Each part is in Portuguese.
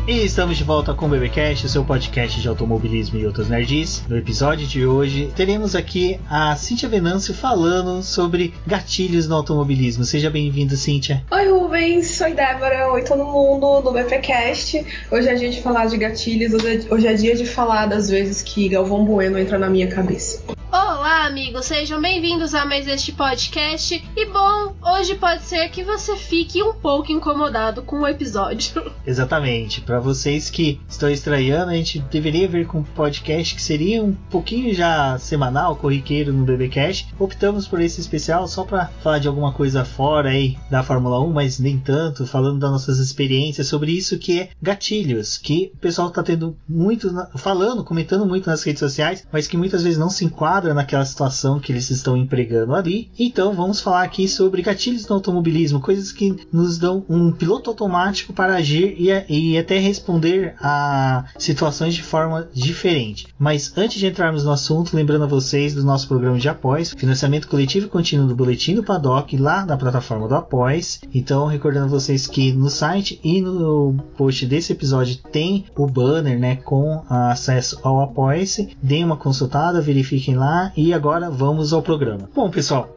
E estamos de volta com o BBcast, o seu podcast de automobilismo e outras nerds. No episódio de hoje, teremos aqui a Cíntia Venâncio falando sobre gatilhos no automobilismo. Seja bem-vinda, Cíntia. Oi, Rubens. Sou Débora. Oi, todo mundo do BBcast. Hoje é dia de falar de gatilhos. Hoje é dia de falar das vezes que Galvão Bueno entra na minha cabeça. Olá, amigos, sejam bem-vindos a mais este podcast. E bom, hoje pode ser que você fique um pouco incomodado com o episódio. Exatamente, para vocês que estão estranhando, a gente deveria ver com um podcast que seria um pouquinho já semanal, corriqueiro no BBcast. Optamos por esse especial só para falar de alguma coisa fora aí da Fórmula 1, mas nem tanto, falando das nossas experiências sobre isso que é gatilhos, que o pessoal está tendo muito, comentando muito nas redes sociais, mas que muitas vezes não se enquadra naquela situação que eles estão empregando ali. Então vamos falar aqui sobre gatilhos no automobilismo, coisas que nos dão um piloto automático para agir e até responder a situações de forma diferente. Mas antes de entrarmos no assunto, lembrando a vocês do nosso programa de Apoies, financiamento coletivo e contínuo do Boletim do Paddock, lá na plataforma do Apoies. Então recordando a vocês que no site e no post desse episódio tem o banner, né, com acesso ao Apoies. Deem uma consultada, verifiquem lá. E agora vamos ao programa. Bom, pessoal,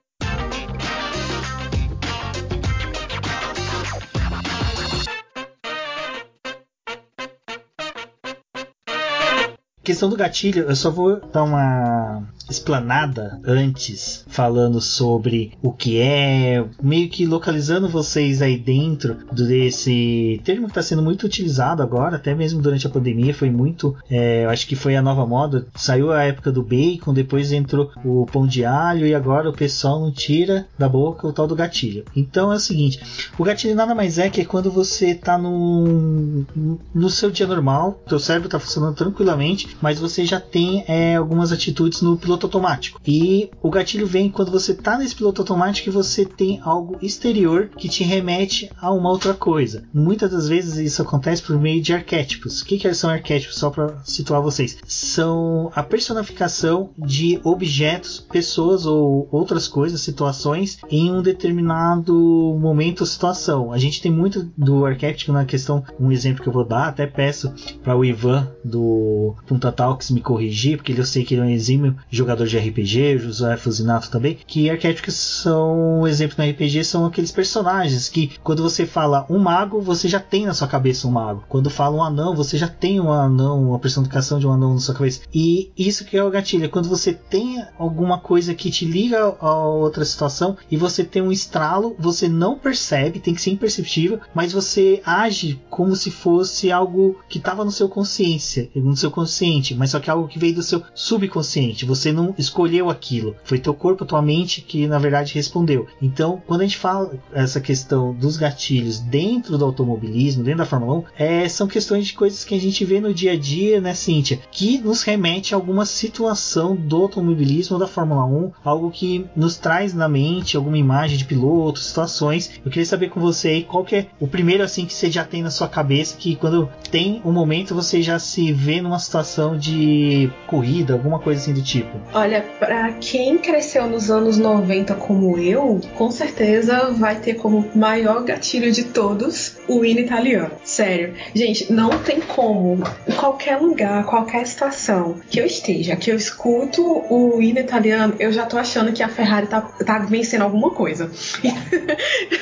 questão do gatilho, eu só vou dar uma explanada antes, falando sobre o que é, meio que localizando vocês aí dentro desse termo que está sendo muito utilizado agora, até mesmo durante a pandemia, foi muito, eu acho que foi a nova moda, saiu a época do bacon, depois entrou o pão de alho e agora o pessoal não tira da boca o tal do gatilho. Então é o seguinte, o gatilho nada mais é que quando você está no seu dia normal, teu cérebro está funcionando tranquilamente, mas você já tem algumas atitudes no piloto automático. E o gatilho vem quando você está nesse piloto automático e você tem algo exterior que te remete a uma outra coisa. Muitas das vezes isso acontece por meio de arquétipos. O que são arquétipos? Só para situar vocês. São a personificação de objetos, pessoas ou outras coisas, situações em um determinado momento ou situação. A gente tem muito do arquétipo na questão, um exemplo que eu vou dar, até peço para o Ivan do Punta Talks me corrigir, porque eu sei que ele é um exímio jogador de RPG, o Josué Fusinato também, que arquétipos são, exemplo no RPG, são aqueles personagens que quando você fala um mago, você já tem na sua cabeça um mago. Quando fala um anão, você já tem um anão, uma personificação de um anão na sua cabeça. E isso que é o gatilho, é quando você tem alguma coisa que te liga a outra situação e você tem um estralo, você não percebe, tem que ser imperceptível, mas você age como se fosse algo que estava no seu consciente, mas só que algo que veio do seu subconsciente. Você não escolheu aquilo, foi teu corpo, tua mente que na verdade respondeu. Então, quando a gente fala essa questão dos gatilhos dentro do automobilismo, dentro da Fórmula 1, são questões de coisas que a gente vê no dia a dia, né, Cíntia, que nos remete a alguma situação do automobilismo da Fórmula 1, algo que nos traz na mente alguma imagem de piloto, situações. Eu queria saber com você aí qual que é o primeiro assim que você já tem na sua cabeça, que quando tem um momento você já se vê numa situação de corrida, alguma coisa assim do tipo. Olha, pra quem cresceu nos anos 90 como eu, com certeza vai ter como maior gatilho de todos o hino italiano. Sério. Gente, não tem como, em qualquer lugar, qualquer situação que eu esteja, que eu escuto o hino italiano, eu já tô achando que a Ferrari tá vencendo alguma coisa.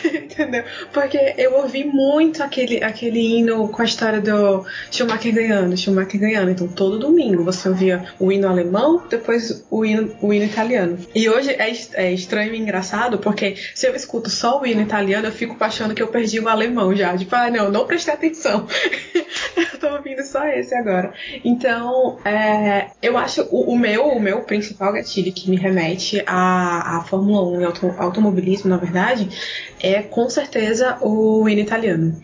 Entendeu? Porque eu ouvi muito aquele hino com a história do Schumacher ganhando. Então, todo domingo você ouvia o hino alemão, depois o hino italiano. E hoje é estranho e engraçado, porque se eu escuto só o hino italiano, eu fico achando que eu perdi o alemão já. Tipo, não prestei atenção. Eu tô ouvindo só esse agora. Então, eu acho o meu principal gatilho que me remete à Fórmula 1 e ao automobilismo, na verdade, é com certeza o hino italiano.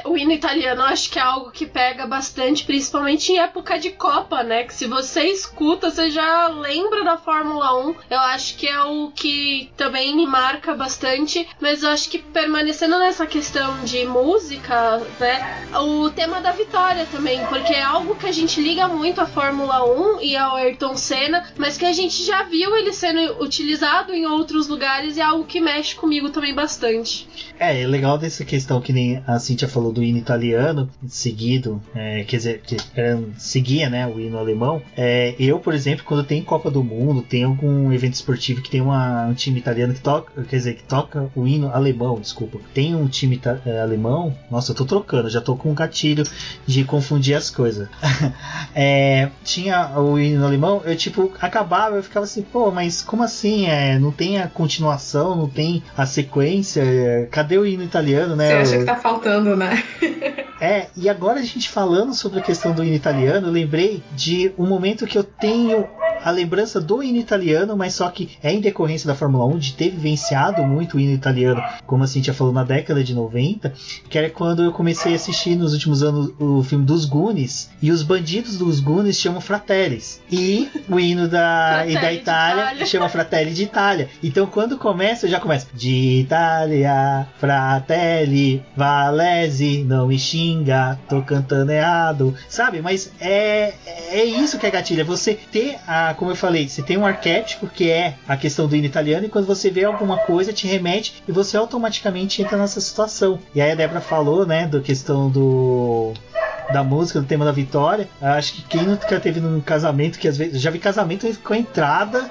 O hino italiano eu acho que é algo que pega bastante, principalmente em época de Copa, né? Que se você escuta, você já lembra da Fórmula 1. Eu acho que é o que também me marca bastante, mas eu acho que permanecendo nessa questão de música, né? O tema da vitória também, porque é algo que a gente liga muito à Fórmula 1 e ao Ayrton Senna, mas que a gente já viu ele sendo utilizado em outros lugares e é algo que mexe comigo também bastante. É legal dessa questão que nem a Cíntia falou do hino italiano seguido, quer dizer, que seguia, né, o hino alemão. Eu, por exemplo, quando tem Copa do Mundo, tem algum evento esportivo que tem um time italiano que toca, quer dizer, que toca o hino alemão, desculpa. Tem um time alemão, nossa, eu tô trocando, já tô com um gatilho de confundir as coisas. Tinha o hino alemão, eu tipo, acabava, eu ficava assim, pô, mas como assim? Não tem a continuação, não tem a sequência, cadê o hino italiano, né? Você acha que tá faltando, né? E agora a gente falando sobre a questão do hino italiano, eu lembrei de um momento que eu tenho a lembrança do hino italiano, mas só que é em decorrência da Fórmula 1, de ter vivenciado muito o hino italiano, como a Cíntia falou, na década de 90, que era quando eu comecei a assistir nos últimos anos o filme dos Goonies, e os bandidos dos Goonies chamam Fratellis, e o hino da Itália chama Fratelli de Itália. Então quando começa, eu já começo de Itália, Fratelli, Valese, não me xinga, tô cantando errado, sabe? Mas é isso que é gatilho, é você ter como eu falei, você tem um arquétipo que é a questão do hino italiano, e quando você vê alguma coisa te remete e você automaticamente entra nessa situação. E aí a Débora falou, né, da questão da música, do tema da vitória. Acho que quem nunca teve num casamento, que às vezes já vi casamento com a entrada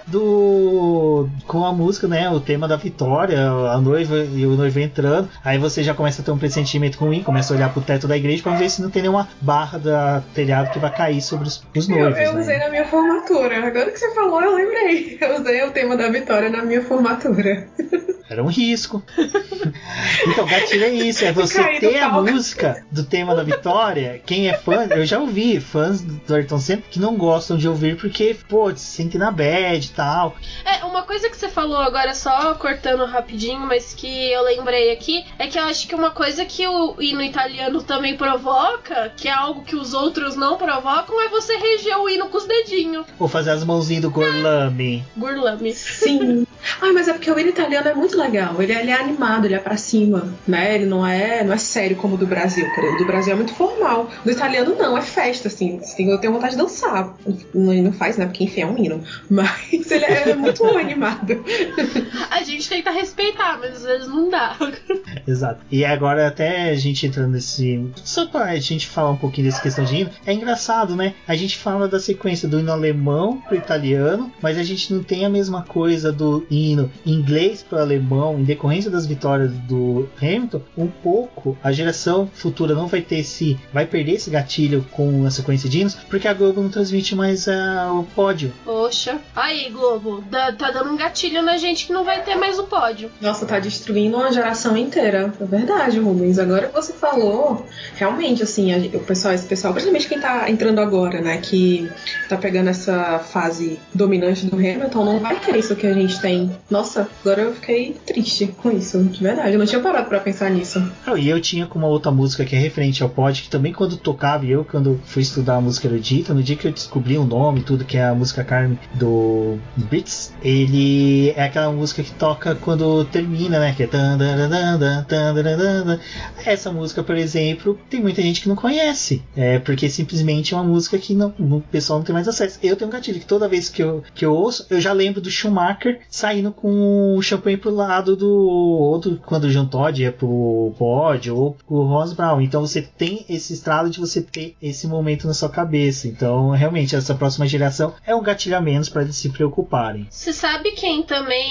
com a música, né, o tema da vitória, a noiva e o noivo entrando, aí você já começa a ter um pressentimento ruim, começa a olhar pro teto da igreja para ver se não tem nenhuma barra do telhado que vai cair sobre os noivos. Eu usei na minha formatura, agora que você falou eu lembrei, eu usei o tema da vitória na minha formatura. Era um risco. Então, gatilho é isso, é você ter a música do tema da vitória. Quem é fã, eu já ouvi fãs do Ayrton Senna que não gostam de ouvir porque, pô, se sente na bad e tal. Uma coisa que você falou agora, só cortando rapidinho, mas que eu lembrei aqui, é que eu acho que uma coisa que o hino italiano também provoca, que é algo que os outros não provocam, é você reger o hino com os dedinhos. Ou fazer as mãozinhas do Gorlami. Gorlami. Sim. Mas é porque o hino italiano é muito legal, ele é animado, ele é pra cima, né? Ele não é sério como o do Brasil, o do Brasil é muito formal. Do italiano não, é festa, assim, eu tenho vontade de dançar. Não faz, né? Porque enfim, é um hino. Mas ele é muito animado. A gente tenta respeitar, mas às vezes não dá. Exato. E agora até a gente entrando nesse... Só pra gente falar um pouquinho dessa questão de hino, é engraçado, né? A gente fala da sequência do hino alemão pro italiano, mas a gente não tem a mesma coisa do hino inglês pro alemão, em decorrência das vitórias do Hamilton. Um pouco a geração futura não vai ter vai perder esse gatilho com a sequência de hinos, porque a Globo não transmite mais o pódio. Poxa, aí Globo, tá dando um gatilho na gente que não vai ter mais o pódio. Nossa, tá destruindo uma geração inteira. É verdade, Rubens. Agora que você falou, realmente, assim, esse pessoal, principalmente quem tá entrando agora, né, que tá pegando essa fase dominante do Hamilton, não vai ter isso que a gente tem. Nossa, agora eu fiquei triste com isso, de verdade. Eu não tinha parado pra pensar nisso. E eu tinha com uma outra música que é referente ao pódio, que também quando tocava, e eu quando fui estudar a música erudita, no dia que eu descobri o nome, tudo, que é a música Carmen do Brits, ele é aquela música que toca quando termina, né, que é essa música, por exemplo, tem muita gente que não conhece, porque simplesmente é uma música que o pessoal não tem mais acesso. Eu tenho um gatilho que toda vez que eu ouço, eu já lembro do Schumacher saindo com o champanhe pro lado do outro, quando o Jean Todt ia pro pódio, ou o Ross Brown. Então você tem esse estrado de você ter esse momento na sua cabeça. Então realmente essa próxima geração é um gatilho a menos para eles se preocuparem. Você sabe quem também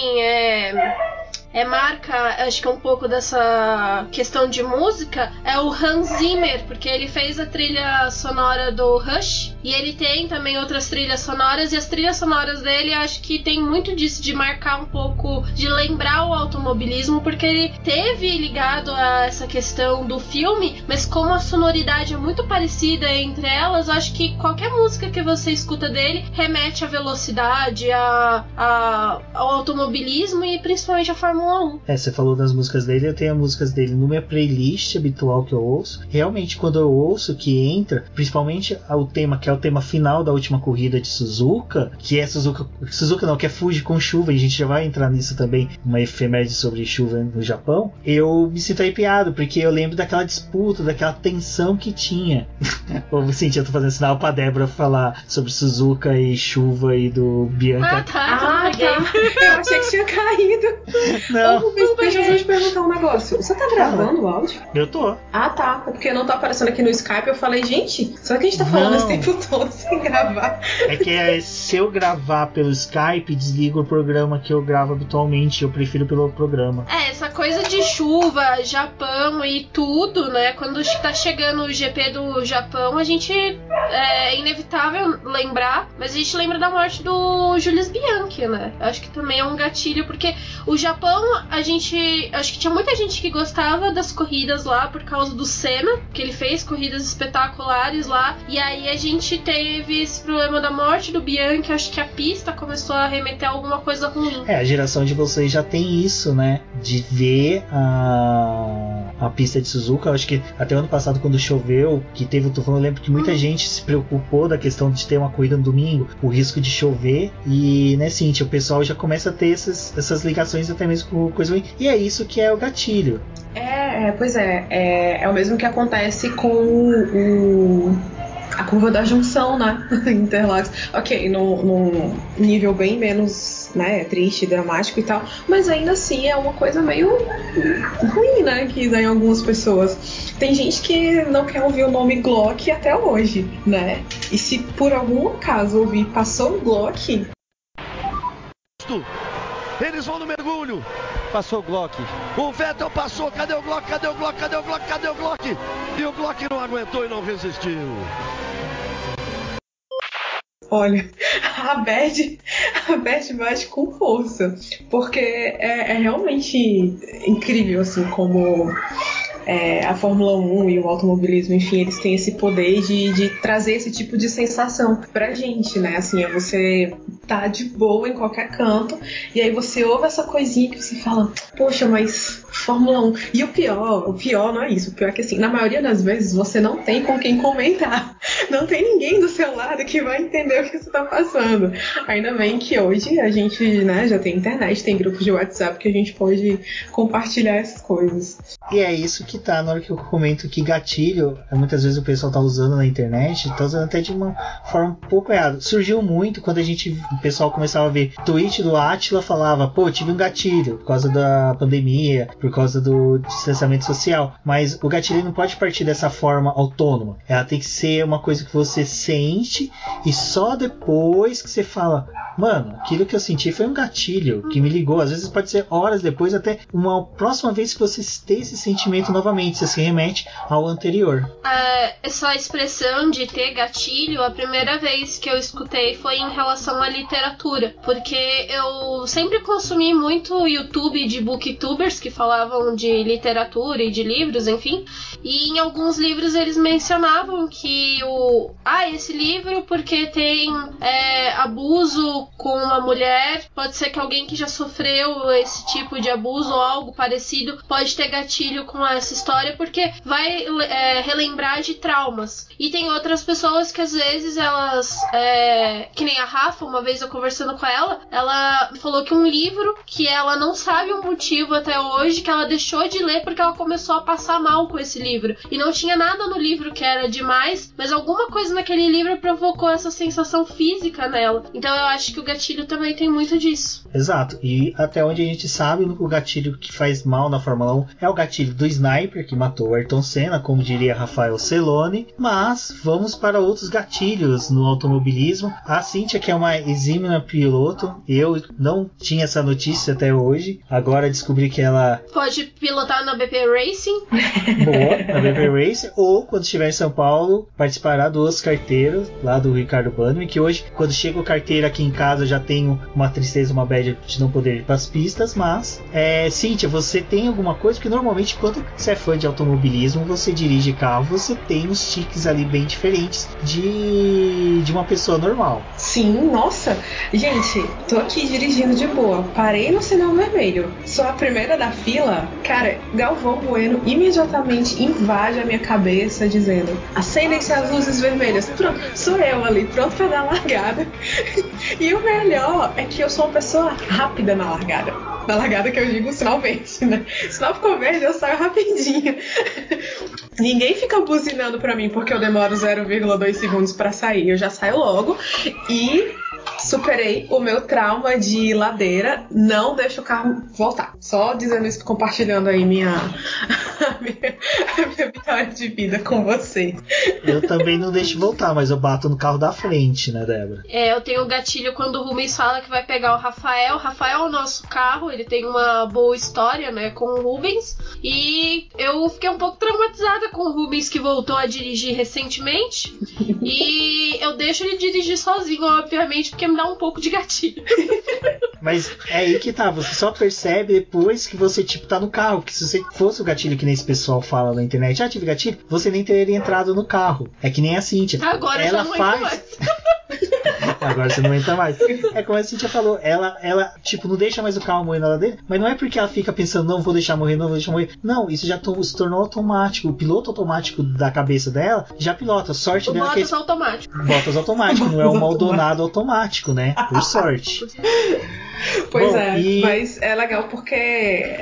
marca, acho que um pouco dessa questão de música, é o Hans Zimmer, porque ele fez a trilha sonora do Rush, e ele tem também outras trilhas sonoras, e as trilhas sonoras dele, acho que tem muito disso, de marcar um pouco, de lembrar o automobilismo, porque ele teve ligado a essa questão do filme, mas como a sonoridade é muito parecida entre elas, acho que qualquer música que você escuta dele remete à velocidade, ao automobilismo, e principalmente à Fórmula Fórmula 1. Você falou das músicas dele, eu tenho as músicas dele no minha playlist habitual que eu ouço. Realmente, quando eu ouço que entra, principalmente o tema, que é o tema final da última corrida de Suzuka, que é Suzuka não, que é Fuji com chuva, e a gente já vai entrar nisso também, uma efeméride sobre chuva no Japão, eu me sinto arrepiado, porque eu lembro daquela disputa, daquela tensão que tinha. Ô, Cintia, eu tô fazendo sinal pra Débora falar sobre Suzuka e chuva e do Bianca. Tá. Eu achei que tinha caído. Não. Deixa eu te perguntar um negócio. Você tá gravando o áudio? Eu tô. Ah, tá. É porque não tá aparecendo aqui no Skype. Eu falei, gente, será que a gente tá falando esse tempo todo sem gravar? É que se eu gravar pelo Skype, desligo o programa que eu gravo habitualmente. Eu prefiro pelo programa. Essa coisa de chuva, Japão e tudo, né? Quando tá chegando o GP do Japão, a gente é inevitável lembrar, mas a gente lembra da morte do Julius Bianchi, né? Acho que também é um gatilho, porque o Japão, acho que tinha muita gente que gostava das corridas lá por causa do Senna, que ele fez corridas espetaculares lá, e aí a gente teve esse problema da morte do Bianchi. Acho que a pista começou a remeter a alguma coisa ruim. A geração de vocês já tem isso, né? De ver a pista de Suzuka. Eu acho que até o ano passado, quando choveu, que teve o tufão, eu lembro que muita gente se preocupou da questão de ter uma corrida no domingo, o risco de chover, e, né, Cintia, o pessoal já começa a ter essas ligações até mesmo com coisa ruim, e é isso que é o gatilho. Pois é o mesmo que acontece com a curva da junção, né? Interlagos. Ok, num nível bem menos, né, triste, dramático e tal, mas ainda assim é uma coisa meio ruim, né, que dá em algumas pessoas. Tem gente que não quer ouvir o nome Glock até hoje, né? E se por algum acaso ouvir passou o Glock... Eles vão no mergulho. Passou o Glock. O Vettel passou. Cadê o Glock? Cadê o Glock? Cadê o Glock? Cadê o Glock? E o Glock não aguentou e não resistiu. Olha, a Bad bate com força, porque é realmente incrível, assim, como a Fórmula 1 e o automobilismo, enfim, eles têm esse poder de trazer esse tipo de sensação pra gente, né? Assim, você tá de boa em qualquer canto, e aí você ouve essa coisinha que você fala, poxa, mas Fórmula 1. E o pior não é isso. O pior é que, assim, na maioria das vezes você não tem com quem comentar. Não tem ninguém do seu lado que vai entender o que você tá passando. Ainda bem que hoje a gente, né, já tem internet, tem grupos de WhatsApp que a gente pode compartilhar essas coisas. E é isso que tá, na hora que eu comento que gatilho, muitas vezes o pessoal tá usando na internet, tá usando até de uma forma um pouco errada. Surgiu muito quando o pessoal começava a ver tweet do Átila, falava, pô, tive um gatilho por causa da pandemia, por causa do distanciamento social. Mas o gatilho não pode partir dessa forma autônoma. Ela tem que ser uma coisa que você sente e só depois que você fala, mano, aquilo que eu senti foi um gatilho que me ligou. Às vezes pode ser horas depois, até uma próxima vez que você tem esse sentimento novamente, você se remete ao anterior. Essa expressão de ter gatilho, a primeira vez que eu escutei foi em relação à literatura, porque eu sempre consumi muito YouTube de booktubers que falavam de literatura e de livros, enfim, e em alguns livros eles mencionavam que esse livro porque tem abuso com uma mulher, pode ser que alguém que já sofreu esse tipo de abuso ou algo parecido pode ter gatilho com essa história porque vai relembrar de traumas. E tem outras pessoas que às vezes elas, que nem a Rafa, uma vez eu conversando com ela falou que um livro que ela não sabe o motivo até hoje, que ela deixou de ler porque ela começou a passar mal com esse livro. E não tinha nada no livro que era demais, mas alguma coisa naquele livro provocou essa sensação física nela. Então eu acho que o gatilho também tem muito disso. Exato, e até onde a gente sabe, o gatilho que faz mal na Fórmula 1 é o gatilho do Sniper, que matou o Ayrton Senna, como diria Rafael Celone. Mas vamos para outros gatilhos no automobilismo. A Cíntia, que é uma exímia piloto, eu não tinha essa notícia até hoje, agora descobri que ela pode pilotar na BP Racing. Boa, na BP Racing, ou quando estiver em São Paulo, participará dos carteiros lá do Ricardo Bannerman, que hoje, quando chega o carteiro aqui em casa, já tenho uma tristeza, uma bad de não poder ir para as pistas. Mas, Cíntia, você tem alguma coisa? Porque normalmente quando você é fã de automobilismo, você dirige carro, você tem uns tiques ali bem diferentes de uma pessoa normal. Sim, nossa. Gente, tô aqui dirigindo de boa. Parei no sinal vermelho. Sou a primeira da fila. Cara, Galvão Bueno imediatamente invade a minha cabeça dizendo: acendem-se as luzes vermelhas. Pronto, sou eu ali, pronto pra dar largada. E o melhor é que eu sou uma pessoa rápida na largada. Na largada que eu digo sinal verde, né? Sinal ficou verde, eu saio rapidinho. Ninguém fica buzinando pra mim porque eu demoro 0,2 segundos pra sair. Eu já saio logo e superei o meu trauma de ladeira. Não deixo o carro voltar. Só dizendo isso, compartilhando aí a minha vitória de vida com vocês. Eu também não deixo voltar, mas eu bato no carro da frente, né, Débora? Eu tenho um gatilho quando o Rubens fala que vai pegar o Rafael. O Rafael é o nosso carro, ele tem uma boa história, né, com o Rubens. E eu fiquei um pouco traumatizada com o Rubens, que voltou a dirigir recentemente. E eu deixo ele dirigir sozinho, obviamente, porque me dá um pouco de gatilho. Mas é aí que tá, você só percebe depois que você, tipo, tá no carro. Que se você fosse o gatilho que nem esse pessoal fala na internet, tive gatilho, você nem teria entrado no carro. É que nem a Cíntia. Agora ela já não faz. mais. Agora você não entra mais. É como a Cíntia falou, ela, tipo, não deixa mais o carro morrer na ladeira, mas não é porque ela fica pensando, não vou deixar morrer, não vou deixar morrer. Não, isso já se tornou automático. O piloto automático da cabeça dela já pilota. Sorte dela que automático. Botas automático, não é um Maldonado automático, né? Por sorte. Pois Bom, mas é legal porque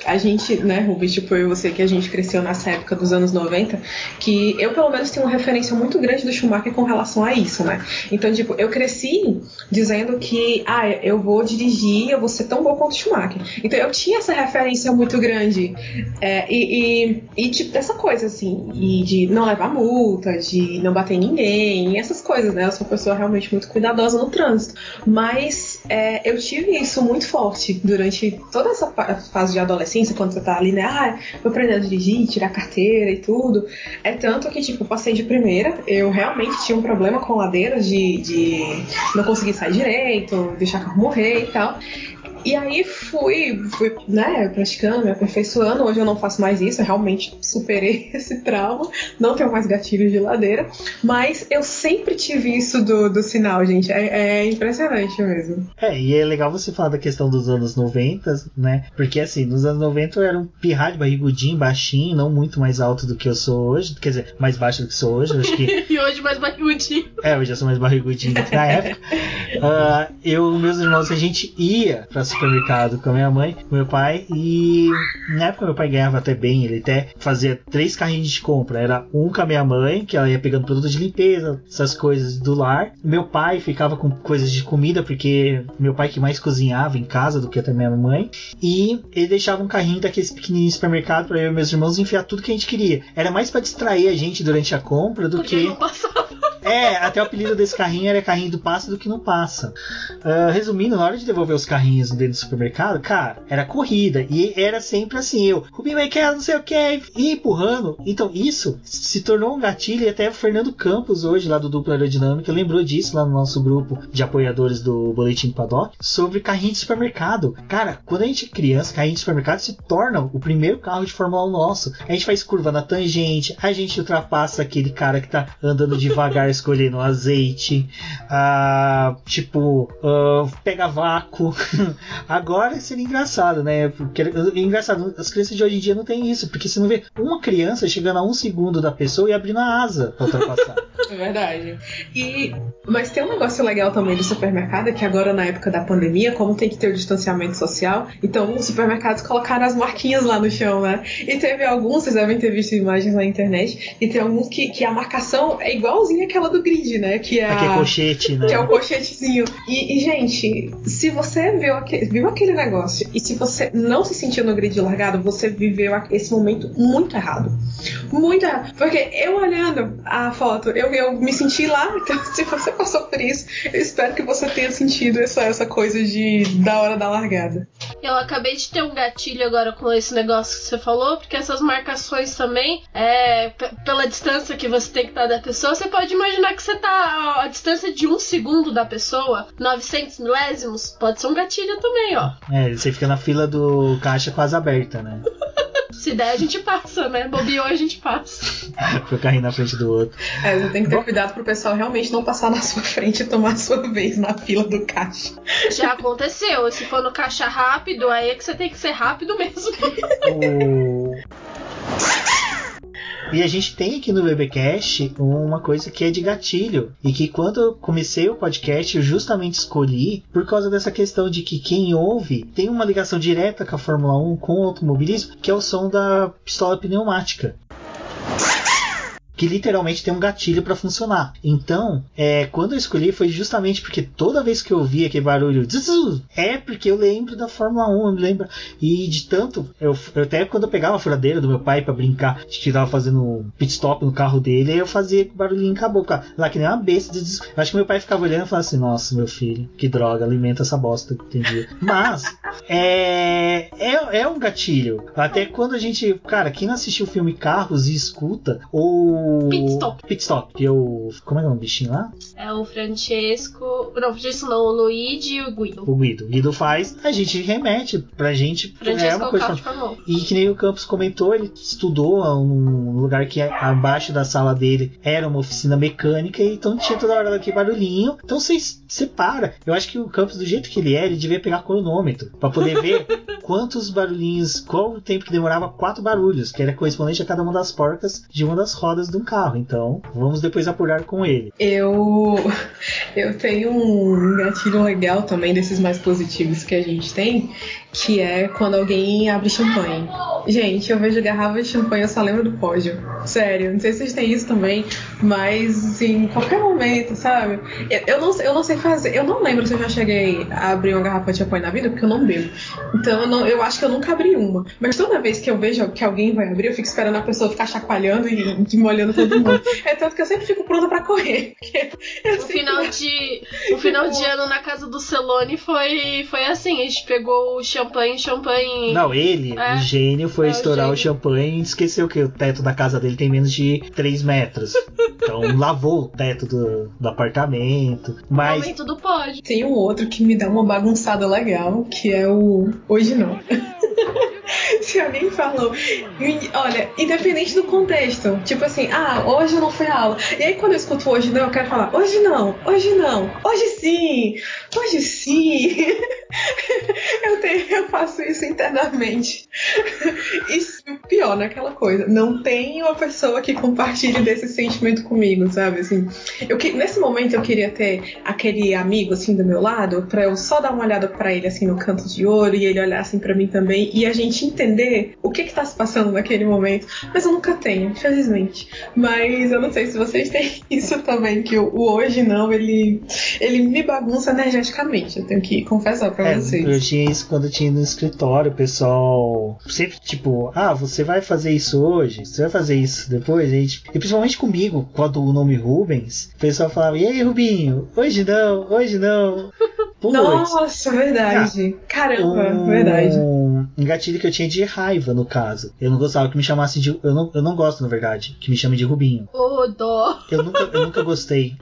a gente, né, Rubens, tipo eu e você, que a gente cresceu nessa época dos anos 90, que eu pelo menos tenho uma referência muito grande do Schumacher com relação a isso, né? Então, tipo, eu cresci dizendo que, eu vou dirigir, eu vou ser tão bom quanto o Schumacher. Então eu tinha essa referência muito grande. E tipo, dessa coisa, assim, e de não levar multa, de não bater em ninguém, essas coisas, né? Eu sou uma pessoa realmente muito cuidadosa no trânsito. Mas eu tive isso muito forte durante toda essa fase de adolescência, quando você tá ali, né? Vou aprender a dirigir, tirar carteira e tudo. É tanto que, tipo, passei de primeira, eu realmente tinha um problema com ladeiras de não conseguir sair direito, deixar o carro morrer e tal. E aí fui, né, praticando, me aperfeiçoando. Hoje eu não faço mais isso, eu realmente superei esse trauma, não tenho mais gatilhos de ladeira, mas eu sempre tive isso do sinal, gente. É impressionante mesmo. E é legal você falar da questão dos anos 90, né? Porque assim, nos anos 90 eu era um pirralho, barrigudinho, baixinho, não muito mais alto do que eu sou hoje, quer dizer, mais baixo do que sou hoje, eu acho que... E hoje mais barrigudinho. Hoje eu sou mais barrigudinho do que na época. Eu e meus irmãos, a gente ia pra supermercado com a minha mãe, com meu pai, e na época meu pai ganhava até bem, ele até fazia 3 carrinhos de compra, era um com a minha mãe, que ela ia pegando produtos de limpeza, essas coisas do lar, meu pai ficava com coisas de comida, porque meu pai que mais cozinhava em casa do que até minha mãe, e ele deixava um carrinho daqueles pequenininhos supermercado para eu e meus irmãos enfiar tudo que a gente queria, era mais para distrair a gente durante a compra do porque que... não passava. Até o apelido desse carrinho era carrinho do passa do que não passa. Resumindo, na hora de devolver os carrinhos dentro do supermercado, cara, era corrida. E era sempre assim, Rubinho quer não sei o que, e empurrando. Então isso se tornou um gatilho, e até o Fernando Campos, hoje, lá do Dupla Aerodinâmica, lembrou disso lá no nosso grupo de apoiadores do Boletim Paddock, sobre carrinho de supermercado. Cara, quando a gente é criança, carrinho de supermercado se torna o primeiro carro de Fórmula 1 nosso. A gente faz curva na tangente, a gente ultrapassa aquele cara que tá andando devagar escolhendo azeite, pega vácuo. Agora seria engraçado, né? Porque engraçado, as crianças de hoje em dia não tem isso, porque você não vê uma criança chegando a 1 segundo da pessoa e abrindo a asa pra ultrapassar. É verdade. Mas tem um negócio legal também do supermercado, é que agora na época da pandemia, como tem que ter o distanciamento social, então os supermercados colocaram as marquinhas lá no chão, né? E teve alguns, vocês devem ter visto imagens na internet, e tem alguns que a marcação é igualzinha àquela do grid, né? Que é colchete, né? Que é o colchetezinho. E gente, se você viu aquele negócio e se você não se sentiu no grid largado, você viveu esse momento muito errado. Muito errado. Porque eu olhando a foto, eu me senti lá, então se você passou por isso, eu espero que você tenha sentido essa coisa da hora da largada. Eu acabei de ter um gatilho agora com esse negócio que você falou, porque essas marcações também, pela distância que você tem que estar da pessoa, você pode imaginar que você tá a distância de 1 segundo da pessoa, 900 milésimos, pode ser um gatilho também, ó. Você fica na fila do caixa com a asa aberta, né? Se der, a gente passa, né? Bobeou, a gente passa. Foi o carrinho na frente do outro. Você tem que ter cuidado pro pessoal realmente não passar na sua frente e tomar a sua vez na fila do caixa. Já aconteceu. Se for no caixa rápido, aí é que você tem que ser rápido mesmo. E a gente tem aqui no BBcast uma coisa que é de gatilho. E que quando eu comecei o podcast, eu justamente escolhi por causa dessa questão de que quem ouve tem uma ligação direta com a Fórmula 1, com o automobilismo, que é o som da pistola pneumática. Que literalmente tem um gatilho para funcionar. Então, quando eu escolhi foi justamente porque toda vez que eu ouvia aquele barulho, é porque eu lembro da Fórmula 1, eu me lembro. E de tanto, eu até quando eu pegava a furadeira do meu pai para brincar, que tava fazendo um pit stop no carro dele, aí eu fazia barulhinho com a boca, lá que nem uma besta. Eu acho que meu pai ficava olhando e falava assim: nossa, meu filho, que droga, alimenta essa bosta, entendi. Mas é um gatilho. Até quando a gente, cara, quem não assistiu o filme Carros e escuta ou Pit Stop, que eu... Como é que é o bichinho lá? É o Francesco... Não, o Francesco não, o Luigi e o Guido. O Guido faz, a gente remete pra gente. Francesco é uma coisa e que nem o Campos comentou, ele estudou num lugar que abaixo da sala dele era uma oficina mecânica, e então tinha toda hora aquele barulhinho. Então você separa. Eu acho que o Campos, do jeito que ele devia pegar cronômetro pra poder ver quantos barulhinhos, qual o tempo que demorava 4 barulhos, que era correspondente a cada uma das porcas de uma das rodas de um carro. Então vamos depois apurar com ele. Eu tenho um gatilho legal também desses mais positivos que a gente tem, que é quando alguém abre champanhe. Gente, eu vejo garrafa de champanhe, eu só lembro do pódio. Sério, não sei se vocês têm isso também, mas em qualquer momento, sabe? Eu não sei fazer. Eu não lembro se eu já cheguei a abrir uma garrafa de champanhe na vida, porque eu não bebo. Então eu acho que eu nunca abri uma. Mas toda vez que eu vejo que alguém vai abrir, eu fico esperando a pessoa ficar chacoalhando e molhando todo mundo. É tanto que eu sempre fico pronta pra correr. O final de ano na casa do Celone foi assim, a gente pegou o champanhe. Não, o gênio foi estourar o champanhe e esqueceu que o teto da casa dele tem menos de 3 metros. Então lavou o teto do apartamento. Mas... Momento do pódio. Tem um outro que me dá uma bagunçada legal, que é o Hoje Não. Se alguém falou, olha, independente do contexto, tipo assim, hoje eu não fui à aula. E aí quando eu escuto hoje não, eu quero falar, hoje não, hoje sim. Eu faço isso internamente. Isso pior naquela coisa. Não tem uma pessoa que compartilhe desse sentimento comigo, sabe? Assim, nesse momento eu queria ter aquele amigo assim do meu lado, pra eu só dar uma olhada pra ele assim no canto de ouro e ele olhar assim pra mim também e a gente entender o que tá se passando naquele momento. Mas eu nunca tenho, infelizmente. Mas eu não sei se vocês têm isso também, que o hoje não, ele me bagunça energeticamente. Eu tenho que confessar pra vocês. Eu tinha isso quando eu tinha no escritório, o pessoal sempre tipo, você vai fazer isso hoje? Você vai fazer isso depois, gente? E principalmente comigo, quando o nome Rubens, o pessoal falava, e aí, Rubinho? Hoje não. Putz. Nossa, verdade. Caramba, verdade. Um gatilho que eu tinha de raiva, no caso. Eu não gostava que me chamassem de... Eu não gosto, na verdade, que me chamem de Rubinho. Dó. Eu nunca gostei.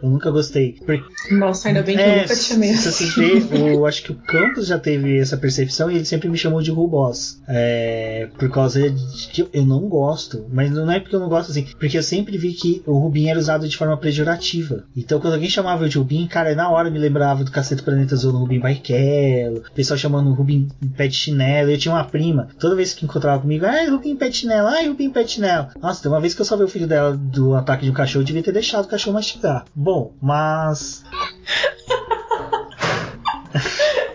Porque... Nossa, ainda bem que eu nunca te chamei. Se você ver, eu acho que o Campos já teve essa percepção e ele sempre me chamou de Rubós. Por causa de que eu não gosto. Mas não é porque eu não gosto assim. Porque eu sempre vi que o Rubinho era usado de forma pejorativa. Então quando alguém chamava eu de Rubinho, cara, na hora me lembrava do Cacete Planeta Azul no Rubinho Barrichello. O pessoal chamando o Rubinho pé de chinelo. Eu tinha uma prima, toda vez que encontrava comigo, Rubinho pé de chinelo, Rubinho pé de chinelo. Nossa, tem uma vez que eu salvei o filho dela do ataque de um cachorro, eu devia ter deixado o cachorro mastigar. Bom, mas...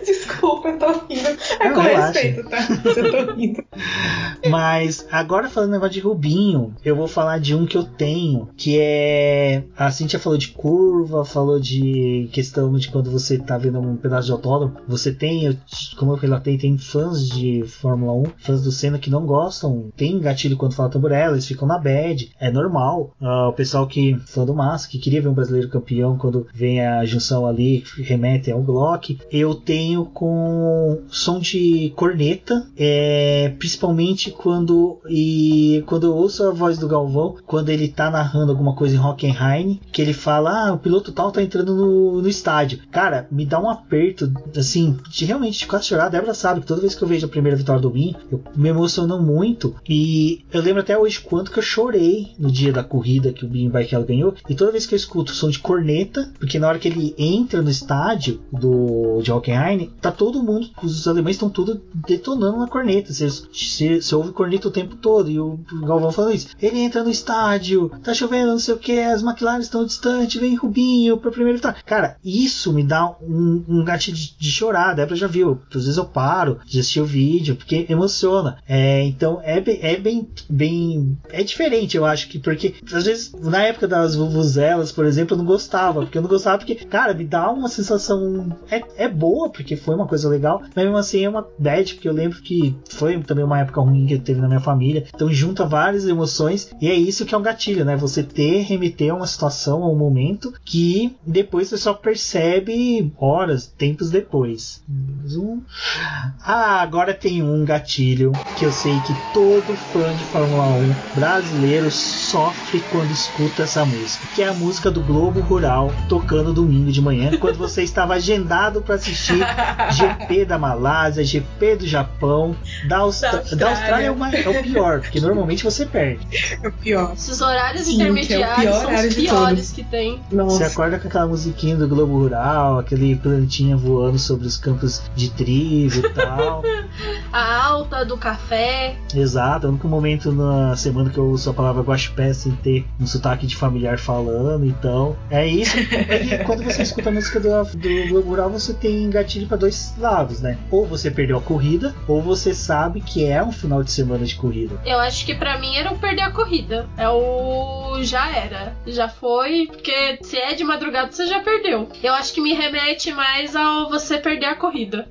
Desculpa, eu tô rindo. Com respeito, tá? Eu tô rindo. Mas agora falando negócio de Rubinho, eu vou falar de um que eu tenho, que é... A Cíntia falou de curva, falou de questão de quando você tá vendo um pedaço de autódromo. Você tem, como eu relatei, tem fãs de Fórmula 1, fãs do Senna que não gostam, tem gatilho quando fala tamborela, eles ficam na bad, é normal. O pessoal que, fã do Massa, que queria ver um brasileiro campeão, quando vem a junção ali, remete ao Glock. Eu tenho com som de corneta, principalmente quando eu ouço a voz do Galvão, quando ele tá narrando alguma coisa em Hockenheim, que ele fala, o piloto tal tá entrando no estádio. Cara, me dá um aperto, assim, de realmente quase chorar. A Débora sabe que toda vez que eu vejo a primeira vitória do Bin, eu me emociono muito. E eu lembro até hoje quanto que eu chorei no dia da corrida que o Bin Barrichello ganhou. E toda vez que eu escuto o som de corneta, porque na hora que ele entra no estádio de Hockenheim, tá todo mundo, os alemães estão todos detonando na corneta. Você ouve corneta o tempo todo. E o Galvão falou isso. Ele entra no estádio, tá chovendo, não sei o que, as McLaren estão distantes, vem Rubinho pra primeiro vitória. Cara, isso me dá um gatilho de chorar. A Débora já viu. Às vezes eu paro de assistir o vídeo, porque emociona. Então é bem. É diferente, eu acho que, porque às vezes na época das vuvuzelas, por exemplo, eu não gostava. Porque, cara, me dá uma sensação. É boa, porque foi uma coisa legal, mas mesmo assim é uma bad, porque eu lembro que foi também uma época ruim que teve na minha família. Então junta várias emoções, e é isso que é um gatilho, né? Você remeter a uma situação, a um momento que depois você só percebe horas, tempos depois. Agora tem um gatilho que eu sei que todo fã de Fórmula 1 brasileiro sofre quando escuta essa música, que é a música do Globo Rural tocando domingo de manhã, quando você estava agendado para assistir GP da Malásia, GP do Japão, da Austrália é o pior, porque normalmente você perde. É o pior. Esses horários intermediários são os piores que tem. Nossa. Você acorda com aquela musiquinha do Globo Rural, aquele plantinha voando sobre os campos de trigo e tal. A alta do café. Exato, é o único momento na semana que eu uso a palavra guaxupé sem ter um sotaque de familiar falando, então é isso. E quando você escuta a música do Globo Rural, você tem gatilho para dois lados, né? Ou você perdeu a corrida, ou você sabe que é um final de semana de corrida. Eu acho que pra mim era o perder a corrida. Já era. Já foi, porque se é de madrugada você já perdeu. Eu acho que me remete mais ao você perder a corrida.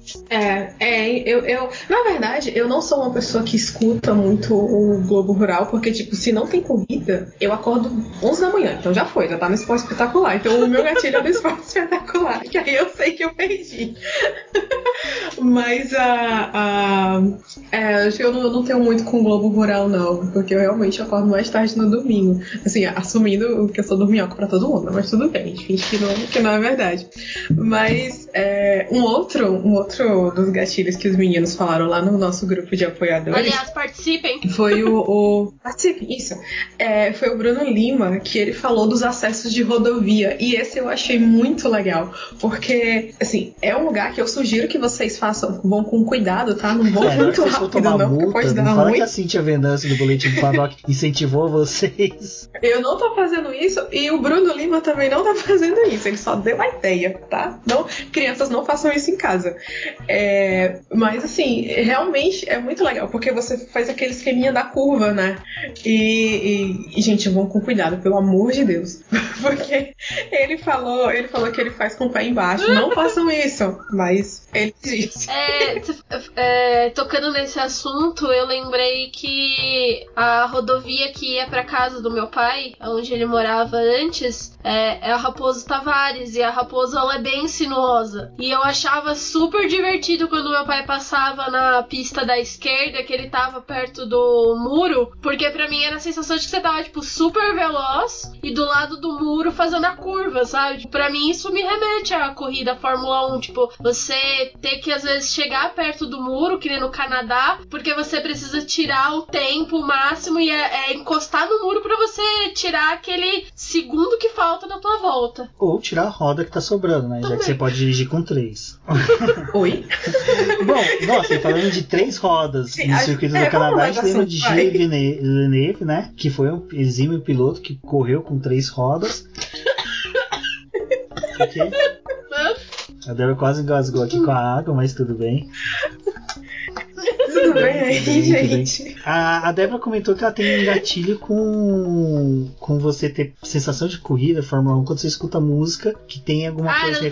Eu na verdade, eu não sou uma pessoa que escuta muito o Globo Rural, porque, tipo, se não tem corrida, eu acordo 11 da manhã, então já tá no Esporte Espetacular. Então o meu gatilho é do Esporte Espetacular, que aí eu sei que eu perdi. Mas acho que eu não tenho muito com o Globo Rural, não, porque eu realmente acordo mais tarde no domingo. Assim, assumindo que eu sou dorminhoca pra todo mundo, mas tudo bem, a gente finge que não é verdade. Mas um outro dos gatilhos que os meninos falaram lá no nosso grupo de apoiadores. Aliás, participem. Foi participem, isso. Foi o Bruno Lima, que ele falou dos acessos de rodovia. E esse eu achei muito legal. Porque, assim, é um lugar que eu sugiro que vocês vão com cuidado, tá? Não vão muito rápido, não, multa, porque pode dar não fala ruim. que a Cintia Venâncio do Boletim do Paddock incentivou vocês. Eu não tô fazendo isso e o Bruno Lima também não tá fazendo isso. Ele só deu a ideia, tá? Não, crianças, não façam isso em casa. Mas, assim, realmente é muito legal, porque você faz aquele esqueminha da curva, né? E gente, vão com cuidado, pelo amor de Deus. Porque ele falou que ele faz com o pé embaixo. Não façam isso, mas ele disse. Tocando nesse assunto, eu lembrei que a rodovia que ia pra casa do meu pai, onde ele morava antes, é a Raposo Tavares, e a Raposo, ela é bem sinuosa. E eu achava super divertido quando meu pai passava na pista da esquerda, que ele tava perto do muro, porque pra mim era a sensação de que você tava, tipo, super veloz e do lado do muro fazendo a curva, sabe? Pra mim isso me remete à corrida Fórmula 1, tipo, você ter que às vezes chegar perto do muro, que nem no Canadá, porque você precisa tirar o tempo máximo e encostar no muro pra você tirar aquele segundo que falta na tua volta. Ou tirar a roda que tá sobrando, né? Já que você pode dirigir com 3. Oi? Bom, nossa, falando de 3 rodas no circuito do Canadá, a gente lembra de Gilles Villeneuve, né? Que foi um exímio piloto que correu com 3 rodas. Okay. A Débora quase engasgou aqui com a água, mas tudo bem. Tudo bem aí, gente? A Débora comentou que ela tem um gatilho com você ter sensação de corrida, Fórmula 1, quando você escuta música que tem alguma coisa...